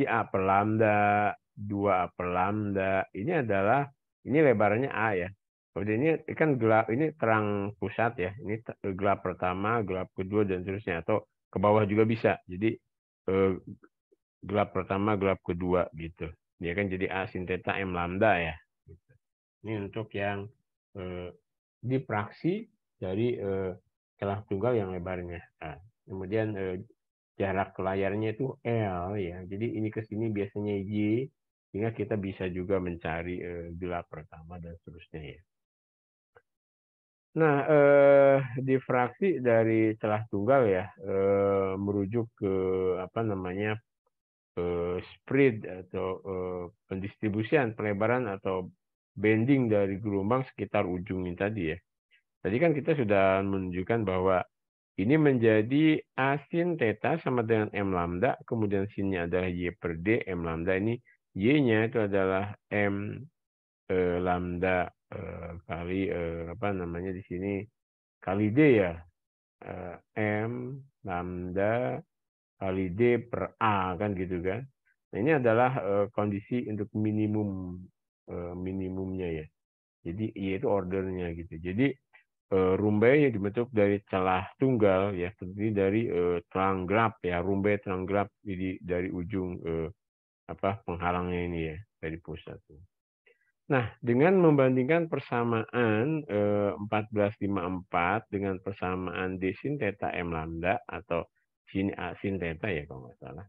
A per lambda, 2 A per lambda, ini adalah ini lebarnya A ya. Kemudian ini kan gelap, ini terang pusat ya. Ini gelap pertama, gelap kedua dan seterusnya, atau ke bawah juga bisa. Jadi gelap pertama, gelap kedua gitu. Dia kan jadi A sin theta M lambda ya. Ini untuk yang difraksi dari celah tunggal yang lebarnya A. Kemudian jarak layarnya itu L ya. Jadi ini ke sini biasanya Y, sehingga kita bisa juga mencari gelap pertama dan seterusnya ya. Nah, difraksi dari celah tunggal ya merujuk ke apa namanya spread atau pendistribusian pelebaran atau bending dari gelombang sekitar ujung ini tadi ya. Tadi kan kita sudah menunjukkan bahwa ini menjadi A sin theta sama dengan M lambda, kemudian sinnya adalah Y per D, M lambda ini Y-nya itu adalah M lambda kali apa namanya di sini kali D ya. M lambda kali D per A kan gitu kan. Nah, ini adalah kondisi untuk minimumnya ya. Jadi Y itu ordernya gitu. Jadi rumbai yang dibentuk dari celah tunggal ya, terdiri dari terang gelap ya, rumbai terang gelap jadi dari ujung penghalangnya ini ya dari pusat. Nah, dengan membandingkan persamaan 1454 dengan persamaan D sin theta M lambda atau sini A sin theta ya kalau nggak salah.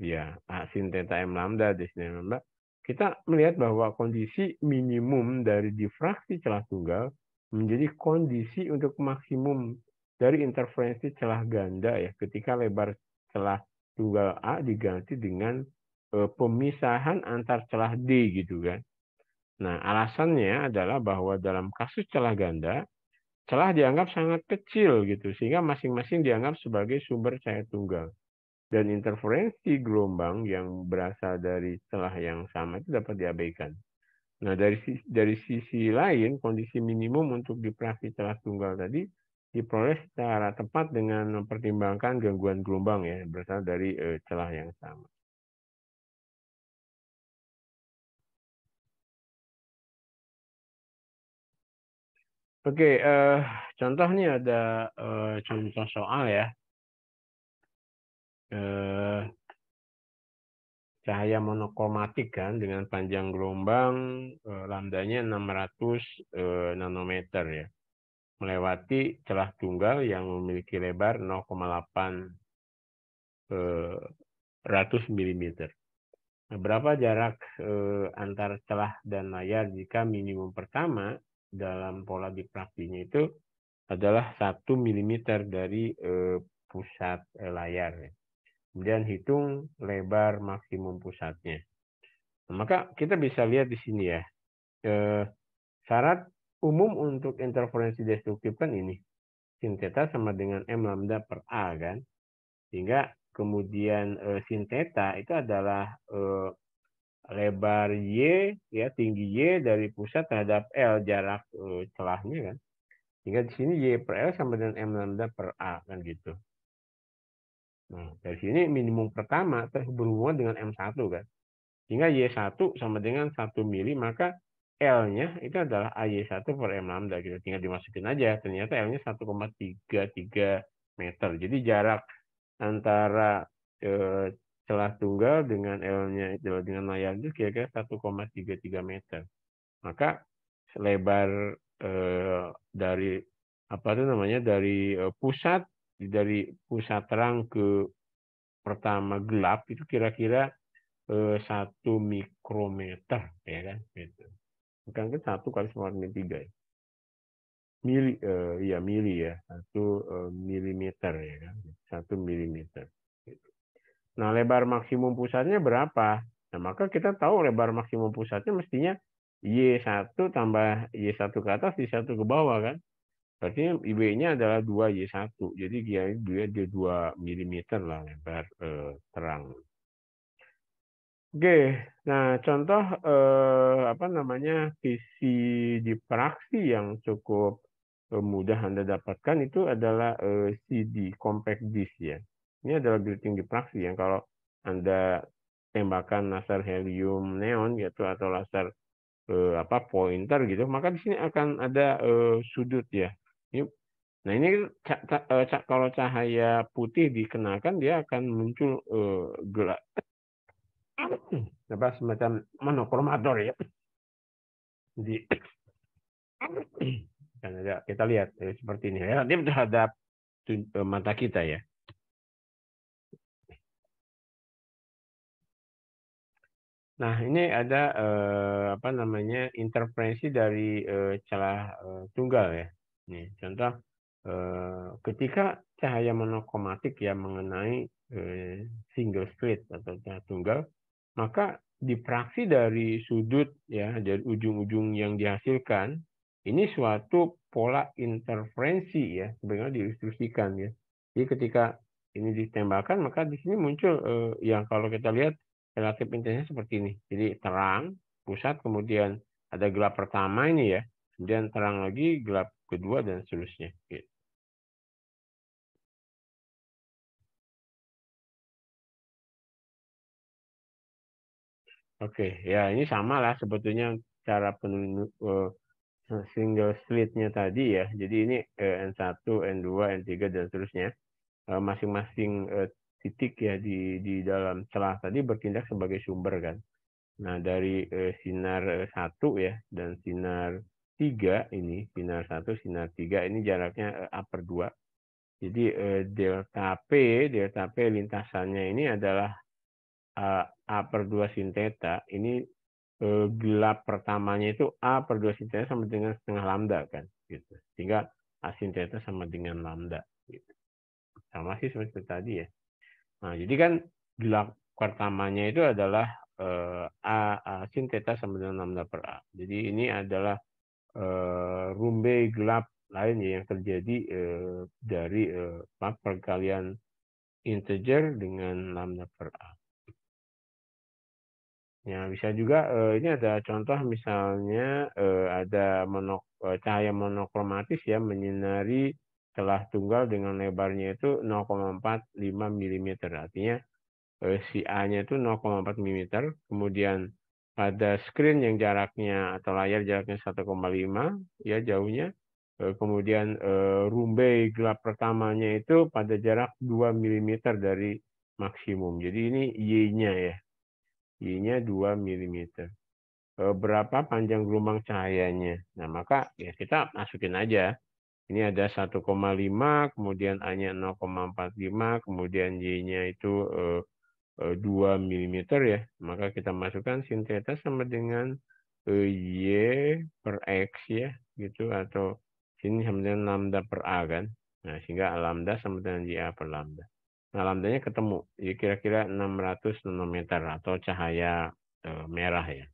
Ya, A sin theta M lambda D sin M lambda, kita melihat bahwa kondisi minimum dari difraksi celah tunggal menjadi kondisi untuk maksimum dari interferensi celah ganda ya ketika lebar celah tunggal A diganti dengan pemisahan antar celah D gitu kan. Nah, alasannya adalah bahwa dalam kasus celah ganda, celah dianggap sangat kecil gitu, sehingga masing-masing dianggap sebagai sumber cahaya tunggal. Dan interferensi gelombang yang berasal dari celah yang sama itu dapat diabaikan. Nah, dari sisi lain, kondisi minimum untuk difraksi celah tunggal tadi diperoleh secara tepat dengan mempertimbangkan gangguan gelombang ya, berasal dari celah yang sama. Oke, contoh nih ada contoh soal ya. Cahaya monokromatik kan dengan panjang gelombang lambdanya 600 nanometer ya. Melewati celah tunggal yang memiliki lebar 0,8 ratus mm. Nah, berapa jarak antar celah dan layar jika minimum pertama dalam pola difraksinya itu adalah 1 mm dari pusat layar. Kemudian hitung lebar maksimum pusatnya. Nah, maka kita bisa lihat di sini ya. Syarat umum untuk interferensi destruktif kan ini. Sin theta sama dengan M lambda per A kan. Sehingga kemudian sin theta itu adalah lebar Y ya, tinggi Y dari pusat terhadap L jarak celahnya kan. Sehingga di sini Y per L sama dengan M lambda per A kan gitu. Nah, dari sini minimum pertama terus berhubungan dengan M1 kan. Sehingga Y1 sama dengan 1 mili, maka L-nya itu adalah AY1 per M lambda. Kita tinggal dimasukin aja. Ternyata L-nya 1,33 meter. Jadi jarak antara celah tunggal dengan L-nya dengan layar itu kira-kira 1,33 meter. Maka lebar dari apa itu namanya dari pusat terang ke pertama gelap itu kira-kira 1 mikrometer ya kan gitu. Bukan ke 1 kali 9,3 ya. Mili ya 1 milimeter ya kan 1 milimeter gitu. Nah, lebar maksimum pusatnya berapa? Nah, maka kita tahu lebar maksimum pusatnya mestinya Y1 tambah Y1 ke atas, Y1 ke bawah kan. Berarti IB-nya adalah 2Y1. Jadi dia 2 milimeter lah lebar terang. Oke, nah contoh apa namanya visi difraksi yang cukup mudah Anda dapatkan itu adalah CD, compact disc ya. Ini adalah grating difraksi yang kalau Anda tembakan laser helium neon gitu atau laser pointer gitu, maka di sini akan ada sudut ya. Nah ini kalau cahaya putih dikenakan dia akan muncul gelap. Semacam monokromator ya. Jadi Kan ada, kita lihat seperti ini, relatif terhadap mata kita ya. Nah, ini ada apa namanya interferensi dari celah tunggal ya. Nih, contoh ketika cahaya monokromatik ya mengenai single slit atau cahaya tunggal, maka difraksi dari sudut ya, dari ujung-ujung yang dihasilkan, ini suatu pola interferensi ya, sebenarnya diilustrasikan ya. Jadi ketika ini ditembakkan, maka di sini muncul yang kalau kita lihat relatif intensnya seperti ini. Jadi terang, pusat, kemudian ada gelap pertama ini ya, kemudian terang lagi, gelap kedua, dan seterusnya. Gitu. Oke, ya ini sama lah sebetulnya cara single slitnya tadi ya. Jadi ini N1, N2, N3, dan seterusnya. Masing-masing titik ya di dalam celah tadi bertindak sebagai sumber kan. Nah, dari sinar 1 ya dan sinar 3 ini, sinar 1, sinar 3 ini jaraknya A/2. Jadi delta P lintasannya ini adalah A/2 sin theta. Ini gelap pertamanya itu A/2 sin theta sama dengan setengah lambda kan. Gitu. Sehingga A sin theta sama dengan lambda. Gitu. Sama sih seperti tadi ya. Nah, jadi kan gelap pertamanya itu adalah A sin theta sama dengan lambda per A. Jadi ini adalah rumbai gelap lain ya yang terjadi dari perkalian integer dengan lambda per A. Ya, bisa juga ini ada contoh misalnya ada cahaya monokromatis ya menyinari celah tunggal dengan lebarnya itu 0,45 mm. Artinya si A-nya itu 0,4 mm. Kemudian pada screen yang jaraknya atau layar jaraknya 1,5 ya jauhnya. Kemudian rumbai gelap pertamanya itu pada jarak 2 mm dari maksimum. Jadi ini Y-nya ya. Y-nya 2 mm. Berapa panjang gelombang cahayanya. Nah, maka ya kita masukin aja. Ini ada 1,5, kemudian A-nya 0,45, kemudian Y-nya itu 2 mm ya. Maka kita masukkan sin theta sama dengan Y per X ya. Gitu. Atau sini sama dengan lambda per A kan. Nah, sehingga lambda sama dengan YA per lambda. Nah, lambdanya ketemu. Jadi kira-kira 600 nanometer atau cahaya merah ya.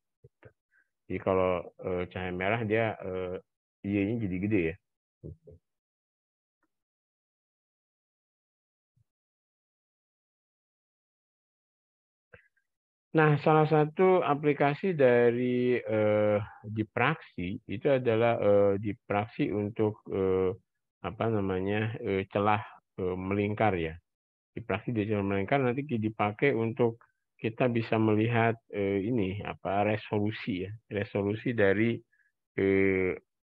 Jadi kalau cahaya merah dia Y-nya jadi gede ya. Nah, salah satu aplikasi dari dipraksi itu adalah dipraksi untuk apa namanya celah melingkar ya. Dipraksi di celah melingkar nanti dipakai untuk kita bisa melihat ini apa resolusi ya, resolusi dari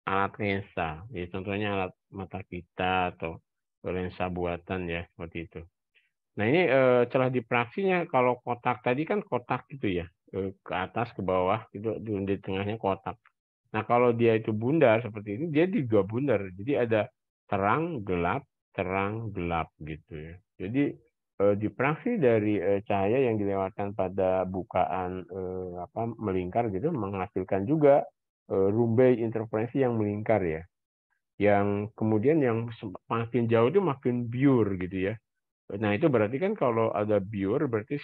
alat lensa. Ya, contohnya alat mata kita atau lensa buatan ya seperti itu. Nah, ini celah dipraksinya kalau kotak tadi kan kotak gitu ya, ke atas ke bawah itu di tengahnya kotak. Nah, kalau dia itu bundar seperti ini dia juga bundar. Jadi ada terang gelap gitu ya. Jadi dipraksi dari cahaya yang dilewatkan pada bukaan apa melingkar gitu menghasilkan juga rumbai interferensi yang melingkar ya. Yang kemudian yang makin jauh itu makin biur gitu ya. Nah, itu berarti kan kalau ada biur berarti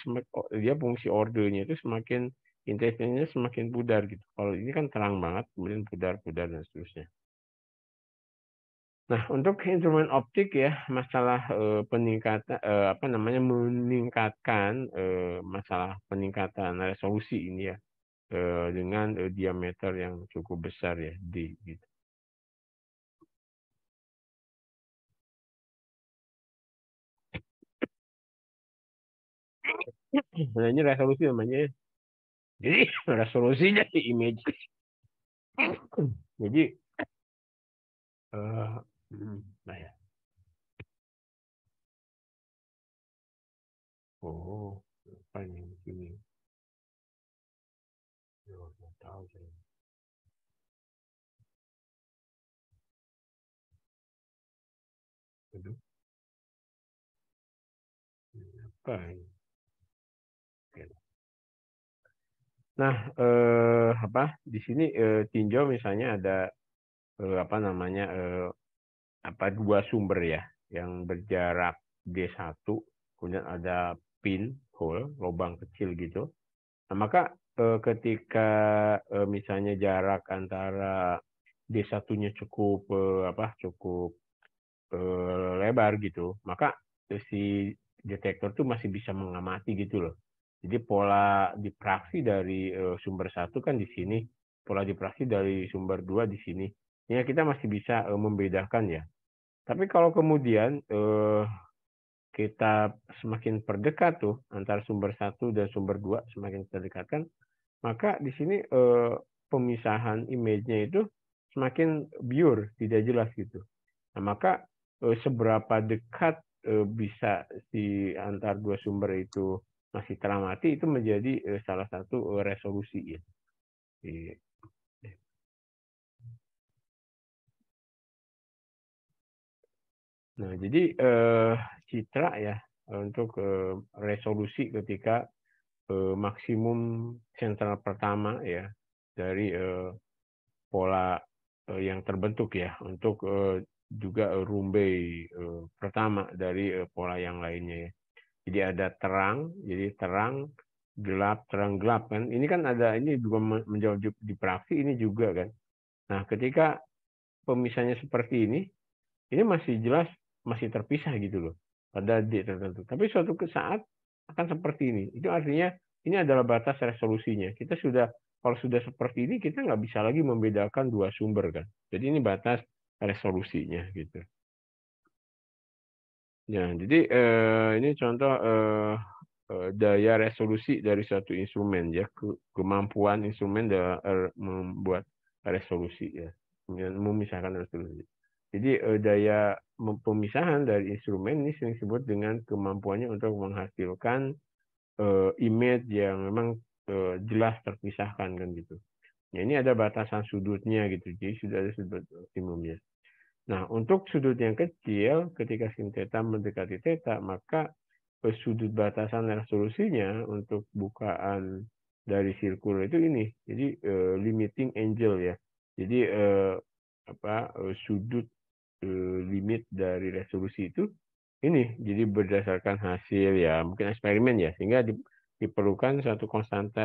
dia fungsi ordenya itu semakin intensnya semakin pudar gitu. Kalau ini kan terang banget, kemudian pudar-pudar dan seterusnya. Nah, untuk instrumen optik ya, masalah peningkatan apa namanya meningkatkan masalah peningkatan resolusi ini ya dengan diameter yang cukup besar ya D gitu. Nah, ini resolusi namanya. Jadi resolusinya di image. Jadi nah ya. Oh, apa ini sini? Nggak tahu saya. apa ini? Nah, di sini tinjau misalnya ada dua sumber ya yang berjarak D1, kemudian ada pinhole, lubang kecil gitu. Nah, maka ketika misalnya jarak antara D1-nya cukup cukup lebar gitu, maka si detektor tuh masih bisa mengamati gitu loh. Jadi pola difraksi dari sumber satu kan di sini, pola difraksi dari sumber dua di sini. Ya kita masih bisa membedakan ya. Tapi kalau kemudian kita semakin perdekat tuh antara sumber satu dan sumber dua semakin terdekatkan, maka di sini pemisahan image-nya itu semakin blur, tidak jelas gitu. Nah, maka seberapa dekat bisa si antar dua sumber itu masih teramati itu menjadi salah satu resolusi ya. Nah, jadi citra ya untuk resolusi ketika maksimum sentral pertama ya dari pola yang terbentuk ya untuk juga rumbai pertama dari pola yang lainnya ya. Jadi ada terang, jadi terang, gelap, terang, gelap kan. Ini kan ada, ini juga menjawab di praksi ini juga kan. Nah, ketika pemisahnya seperti ini masih jelas, masih terpisah gitu loh pada D tertentu. Tapi suatu saat akan seperti ini. Itu artinya ini adalah batas resolusinya. Kita sudah, kalau sudah seperti ini, kita nggak bisa lagi membedakan dua sumber kan. Jadi ini batas resolusinya gitu. Ya, jadi ini contoh daya resolusi dari suatu instrumen ya, kemampuan instrumen membuat resolusi ya, memisahkan resolusi. Jadi daya pemisahan dari instrumen ini sering disebut dengan kemampuannya untuk menghasilkan image yang memang jelas terpisahkan kan gitu. Ya, ini ada batasan sudutnya gitu, jadi sudah ada sudut optimumnya. Nah, untuk sudut yang kecil, ketika sin theta mendekati theta, maka sudut batasan resolusinya untuk bukaan dari sirkel itu ini. Jadi limiting angle ya. Jadi sudut limit dari resolusi itu ini. Jadi berdasarkan hasil ya, mungkin eksperimen ya, sehingga diperlukan satu konstanta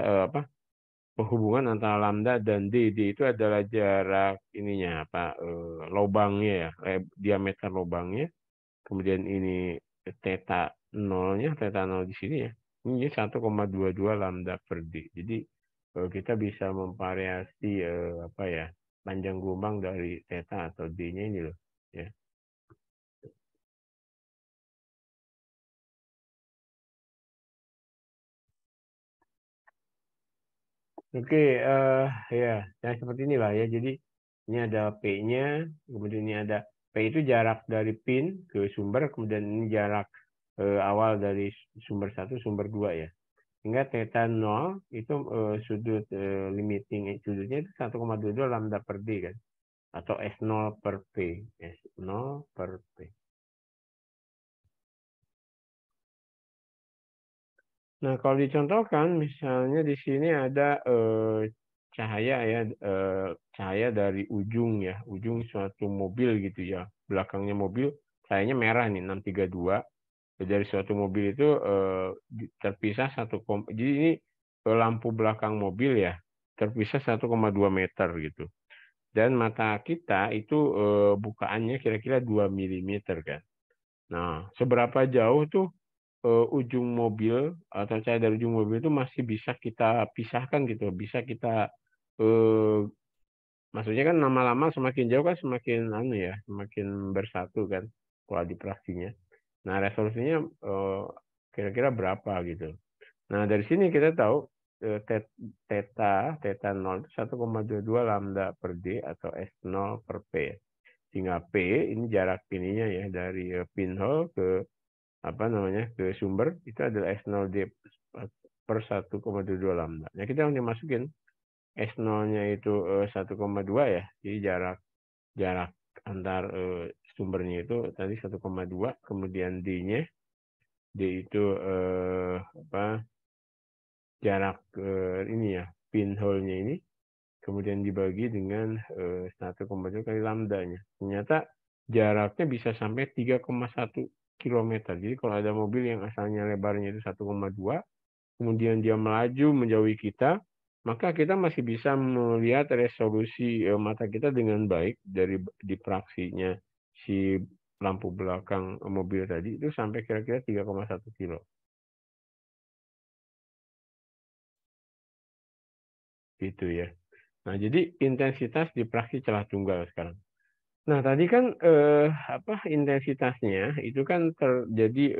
penghubungan antara lambda dan D. D itu adalah jarak ininya lubangnya ya, diameter lubangnya. Kemudian ini theta nolnya, theta nol di sini ya. Ini 1,22 lambda per D. Jadi kita bisa memvariasi panjang gelombang dari theta atau D-nya ini loh ya. Oke, ya seperti inilah ya. Jadi ini ada P-nya, kemudian ini ada P itu jarak dari pin ke sumber, kemudian ini jarak awal dari sumber satu, sumber dua ya. Hingga theta 0 itu sudut limiting sudutnya itu 1,22 lambda per D kan. Atau S0 per P. S0 per P. Nah, kalau dicontohkan, misalnya di sini ada cahaya ya, cahaya dari ujung ya, ujung suatu mobil gitu ya, belakangnya mobil, cahayanya merah nih 632. Dari suatu mobil itu terpisah jadi ini lampu belakang mobil ya, terpisah 1,2 meter gitu. Dan mata kita itu bukaannya kira-kira 2 mm kan. Nah, seberapa jauh tuh ujung mobil atau cahaya dari ujung mobil itu masih bisa kita pisahkan gitu, bisa kita maksudnya kan lama-lama semakin jauh kan semakin semakin bersatu kan pola difraksinya. Nah, resolusinya kira-kira berapa gitu. Nah, dari sini kita tahu theta 0 itu 1,22 lambda per D atau S0 per P. Sehingga P ini jarak pininya ya dari pinhole ke ke sumber itu adalah S0D per 1,22 lambda. Nah, kita yang dimasukin S0-nya itu 1,2 ya. Jadi jarak antar sumbernya itu tadi 1,2, kemudian D-nya D itu jarak ini ya, pinhole-nya ini, kemudian dibagi dengan 1,2 kali lambdanya. Ternyata jaraknya bisa sampai 3,1 kilometer. Jadi kalau ada mobil yang asalnya lebarnya itu 1,2, kemudian dia melaju menjauhi kita, maka kita masih bisa melihat resolusi mata kita dengan baik dari dipraksinya si lampu belakang mobil tadi itu sampai kira-kira 3,1 kilo. Gitu ya. Nah, jadi intensitas dipraksi celah tunggal sekarang. Nah, tadi kan intensitasnya itu kan terjadi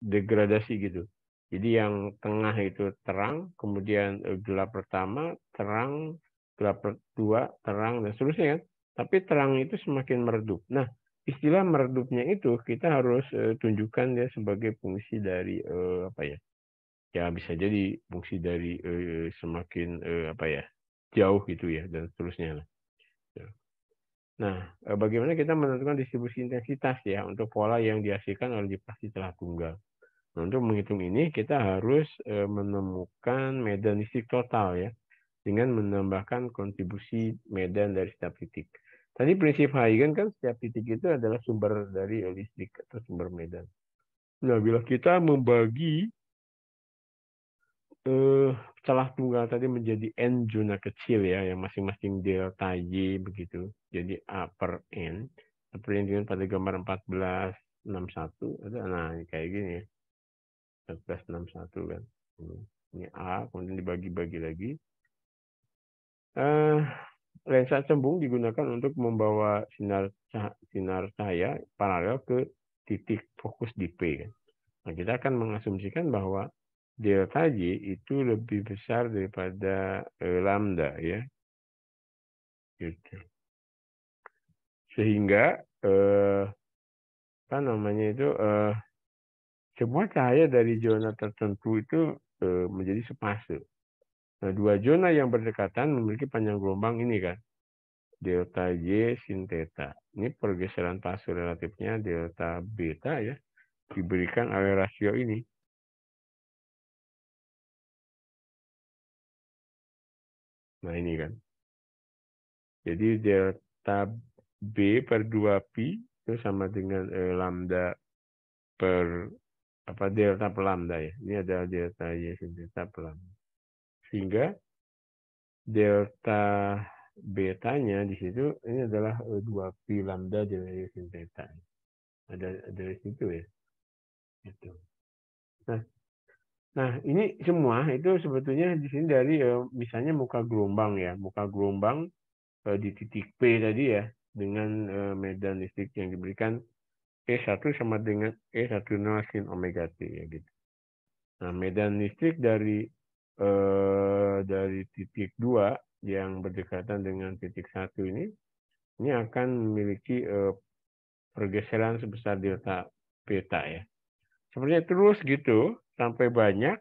degradasi gitu. Jadi yang tengah itu terang, kemudian gelap pertama, terang, gelap kedua, terang dan seterusnya kan. Tapi terang itu semakin meredup. Nah, istilah meredupnya itu kita harus tunjukkan dia sebagai fungsi dari apa ya? Ya bisa jadi fungsi dari semakin jauh gitu ya dan seterusnya lah. Nah, bagaimana kita menentukan distribusi intensitas ya untuk pola yang dihasilkan oleh dipraksi celah tunggal. Nah, untuk menghitung ini kita harus menemukan medan listrik total ya dengan menambahkan kontribusi medan dari setiap titik. Tadi prinsip Huygens kan setiap titik itu adalah sumber dari listrik atau sumber medan. Nah, bila kita membagi celah tunggal tadi menjadi N zona kecil ya, yang masing-masing delta Y begitu. Jadi A per N. Seperti yang dilihat pada gambar 1461. Nah, kayak gini ya. 1461 kan. Ini A, kemudian dibagi-bagi lagi. Lensa cembung digunakan untuk membawa sinar cahaya paralel ke titik fokus di P. Nah, kita akan mengasumsikan bahwa delta Y itu lebih besar daripada lambda ya. Gitu. Sehingga semua cahaya dari zona tertentu itu menjadi sepase. Nah, dua zona yang berdekatan memiliki panjang gelombang ini kan. Delta Y sin theta. Ini pergeseran fase relatifnya delta beta ya. Diberikan oleh rasio ini. Nah, ini kan. Jadi delta B per 2pi itu sama dengan lambda per delta per lambda ya. Ini adalah delta Y sin theta per lambda. Sehingga delta betanya di situ ini adalah 2pi lambda delta Y sin theta. Ada dari situ ya. Itu. Nah, ini semua itu sebetulnya di sini dari misalnya muka gelombang ya. Muka gelombang di titik P tadi ya dengan medan listrik yang diberikan E1 sama dengan E10 sin omega T ya gitu. Nah, medan listrik dari titik 2 yang berdekatan dengan titik 1 ini akan memiliki pergeseran sebesar delta beta ya. Sepertinya terus gitu sampai banyak.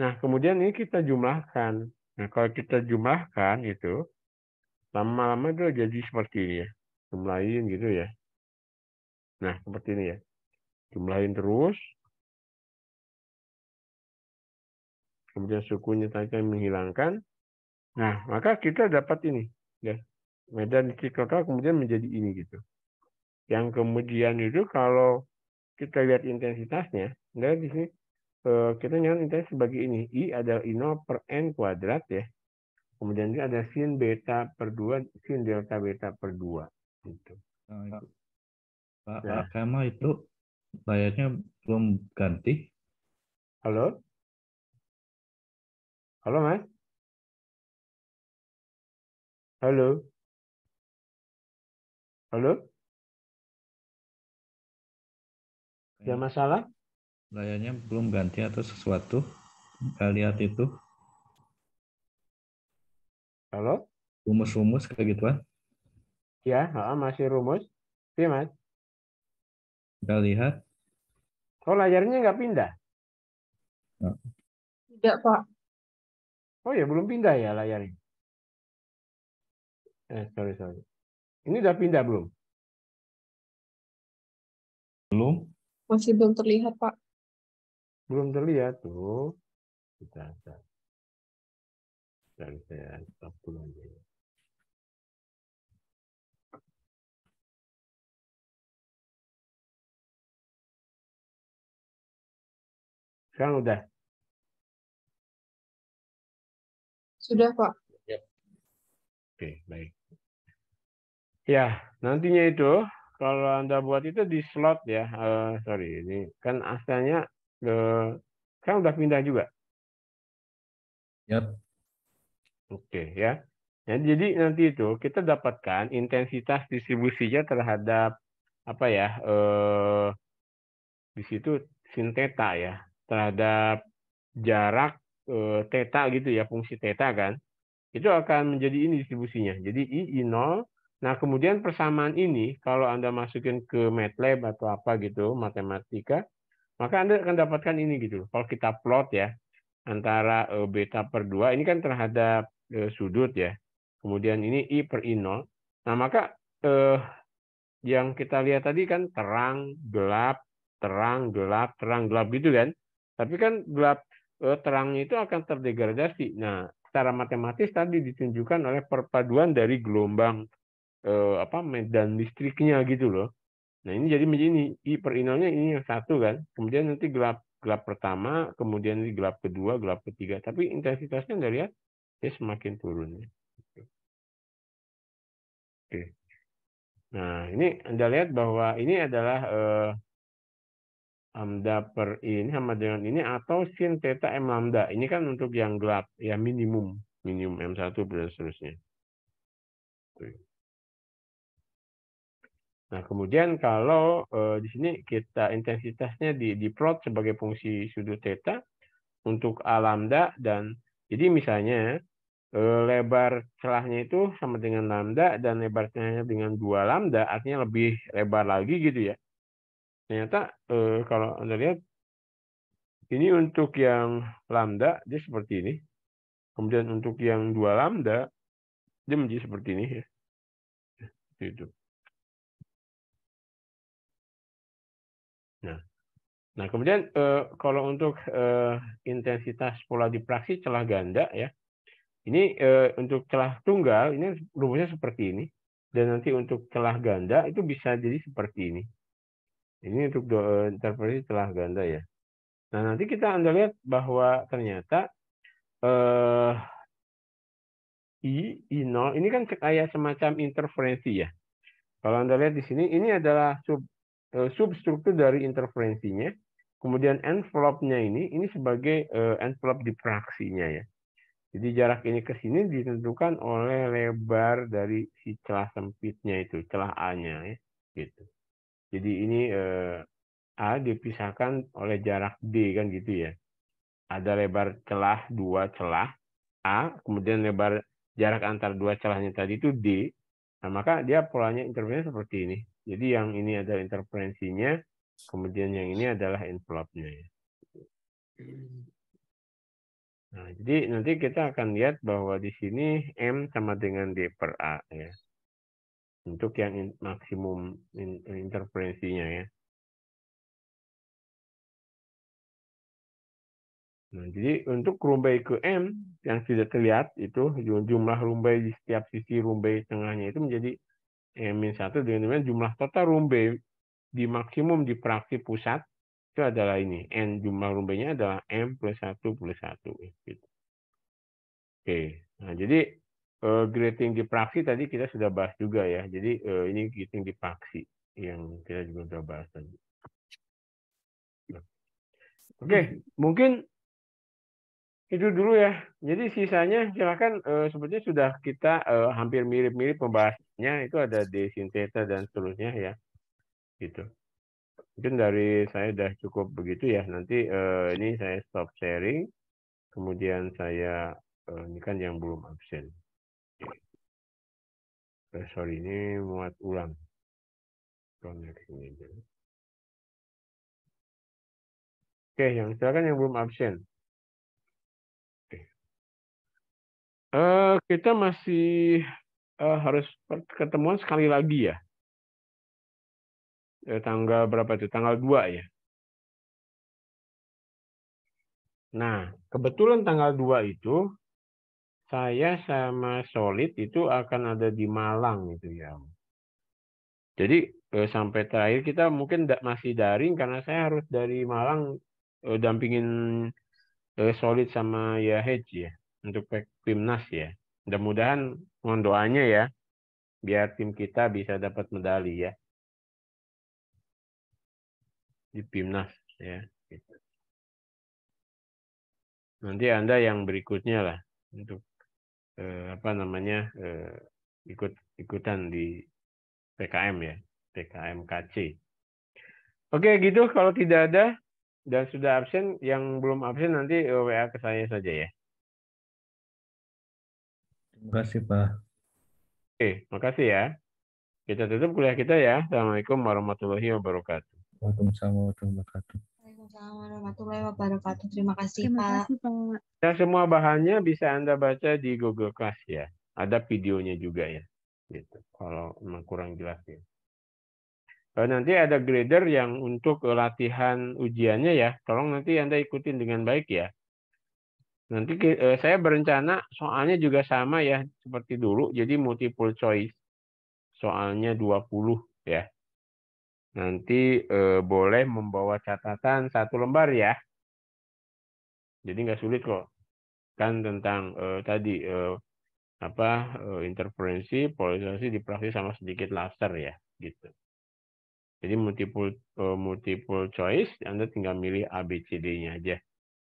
Nah, kemudian ini kita jumlahkan. Nah, kalau kita jumlahkan itu lama-lama itu jadi seperti ini ya. Jumlahin gitu ya. Nah, seperti ini ya. Jumlahin terus. Kemudian sukunya tadi menghilangkan. Nah, maka kita dapat ini. Ya. Medan listrik total kemudian menjadi ini gitu. Yang kemudian itu kalau kita lihat intensitasnya, dari di sini kita nyatakan intensitas sebagai ini. I adalah I0 per N kuadrat ya. Kemudian ini ada sin beta per 2, sin delta beta per 2. Gitu.
Nah, itu. Pak
Nah.
Kemal itu layarnya belum ganti.
Halo? Halo, Mas? Halo? Halo? Ada masalah?
Layarnya belum ganti atau sesuatu. Nggak lihat itu.
Halo?
Rumus-rumus kayak gituan.
Ya, masih rumus. Iya, Mas.
Nggak lihat.
Oh, layarnya nggak pindah?
Nah,
Tidak, Pak.
Oh ya, belum pindah ya layarnya? Sorry. Ini udah pindah belum?
belum.
Masih belum terlihat, Pak.
Belum terlihat tuh. Kita saya stop dulu aja. Sekarang udah.
Sudah, Pak.
Oke, baik. Ya, nantinya itu kalau Anda buat itu di slot ya. Sorry, ini kan asalnya kan udah pindah juga.
Yap.
Oke, ya. Nah, jadi nanti itu kita dapatkan intensitas distribusinya terhadap apa ya? Di situ sin theta ya, terhadap jarak theta gitu ya, fungsi theta kan. Itu akan menjadi ini distribusinya. Jadi I0. Nah, kemudian persamaan ini kalau Anda masukin ke MATLAB atau apa gitu, matematika, maka Anda akan dapatkan ini gitu. Kalau kita plot ya, antara beta per 2, ini kan terhadap sudut ya. Kemudian ini I per I0. Nah, maka yang kita lihat tadi kan terang, gelap, terang, gelap, terang, gelap gitu kan. Tapi kan gelap terangnya itu akan terdegradasi. Nah, secara matematis tadi ditunjukkan oleh perpaduan dari gelombang medan listriknya gitu loh. Nah, ini jadi ini I per I0-nya ini yang satu kan. Kemudian nanti gelap gelap pertama, kemudian ini gelap kedua, gelap ketiga. Tapi intensitasnya Anda lihat dia semakin turun ya. Oke. Nah, ini Anda lihat bahwa ini adalah lambda per ini sama dengan ini atau sin theta M lambda. Ini kan untuk yang gelap, ya minimum M1 dan seterusnya. Nah, kemudian kalau di sini kita intensitasnya diplot sebagai fungsi sudut theta untuk A lambda dan jadi misalnya lebar celahnya itu sama dengan lambda dan lebar celahnya dengan 2 lambda, artinya lebih lebar lagi gitu ya. Ternyata kalau Anda lihat ini untuk yang lambda dia seperti ini. Kemudian untuk yang 2 lambda dia menjadi seperti ini ya. Itu. Nah, kemudian kalau untuk intensitas pola dipraksi celah ganda ya. Ini untuk celah tunggal ini rumusnya seperti ini dan nanti untuk celah ganda itu bisa jadi seperti ini. Ini untuk interpretasi celah ganda ya. Nah, nanti Anda lihat bahwa ternyata I0 ini kan kayak semacam interferensi ya. Kalau Anda lihat di sini, ini adalah substruktur dari interferensinya. Kemudian envelope-nya ini sebagai envelope dipraksinya ya. Jadi jarak ini ke sini ditentukan oleh lebar dari si celah sempitnya itu, celah A-nya ya. Gitu. Jadi ini A dipisahkan oleh jarak D kan gitu ya. Ada lebar celah 2 celah A, kemudian lebar jarak antar 2 celahnya tadi itu D. Nah, maka dia polanya interferensi seperti ini. Jadi yang ini adalah interferensinya, kemudian yang ini adalah envelope-nya ya. Nah, jadi nanti kita akan lihat bahwa di sini M sama dengan D per A ya. Untuk yang maksimum interferensinya ya. Nah, jadi untuk rumbai ke M yang tidak terlihat itu jumlah rumbai di setiap sisi rumbai tengahnya itu menjadi M-1 dengan jumlah total rumbai di maksimum di praksi pusat itu adalah ini. N jumlah rumbainya adalah M plus 1 plus 1. Gitu. Oke, nah jadi grating di praksi tadi kita sudah bahas juga ya. Jadi ini grating di praksi yang kita juga sudah bahas tadi. Oke, mungkin itu dulu ya. Jadi sisanya silakan sebetulnya sudah kita hampir mirip-mirip pembahasannya itu ada D sin theta dan seterusnya ya. Gitu. Mungkin dari saya sudah cukup begitu ya. Nanti ini saya stop sharing. Kemudian saya ini kan yang belum absen. Sorry, ini muat ulang. Oke, yang silakan yang belum absen. Oke. Kita masih harus ketemuan sekali lagi ya. Tanggal berapa itu? Tanggal 2 ya. Nah, kebetulan tanggal 2 itu saya sama Solid itu akan ada di Malang itu ya. Jadi sampai terakhir kita mungkin masih daring karena saya harus dari Malang dampingin Solid sama Yahej ya untuk Timnas ya. Mudah-mudahan mohon doanya ya biar tim kita bisa dapat medali ya di Timnas ya. Gitu. Nanti Anda yang berikutnya lah untuk ikut-ikutan di PKM ya, PKMKC. Oke gitu kalau tidak ada dan sudah absen, yang belum absen nanti WA ke saya saja ya.
Terima kasih, Pak.
Oke, makasih ya. Kita tutup kuliah kita ya. Assalamualaikum warahmatullahi wabarakatuh.
Waalaikumsalam warahmatullahi wabarakatuh.
Waalaikumsalam warahmatullahi wabarakatuh. Terima kasih,
Terima
Pak.
kasih, Pak.
Nah, semua bahannya bisa Anda baca di Google Class ya. Ada videonya juga ya. Gitu. Kalau memang kurang jelas ya. Nanti ada grader yang untuk latihan ujiannya ya. Tolong nanti Anda ikutin dengan baik ya. Nanti saya berencana soalnya juga sama ya seperti dulu. Jadi multiple choice. Soalnya 20 ya. Nanti boleh membawa catatan 1 lembar ya. Jadi nggak sulit kok. Kan tentang tadi interferensi, polarisasi dipraktis sama sedikit laser ya, gitu. Jadi multiple choice, Anda tinggal milih A, B, C, D-nya aja.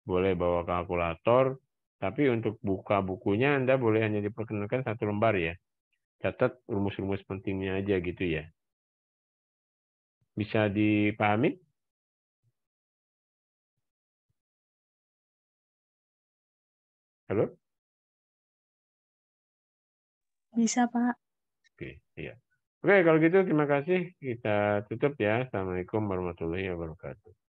Boleh bawa kalkulator, tapi untuk buka bukunya Anda boleh hanya diperkenalkan 1 lembar ya. Catat rumus-rumus pentingnya aja gitu ya. Bisa dipahami? Halo?
Bisa, Pak.
Oke, iya. Oke, kalau gitu terima kasih. Kita tutup ya. Assalamualaikum warahmatullahi wabarakatuh.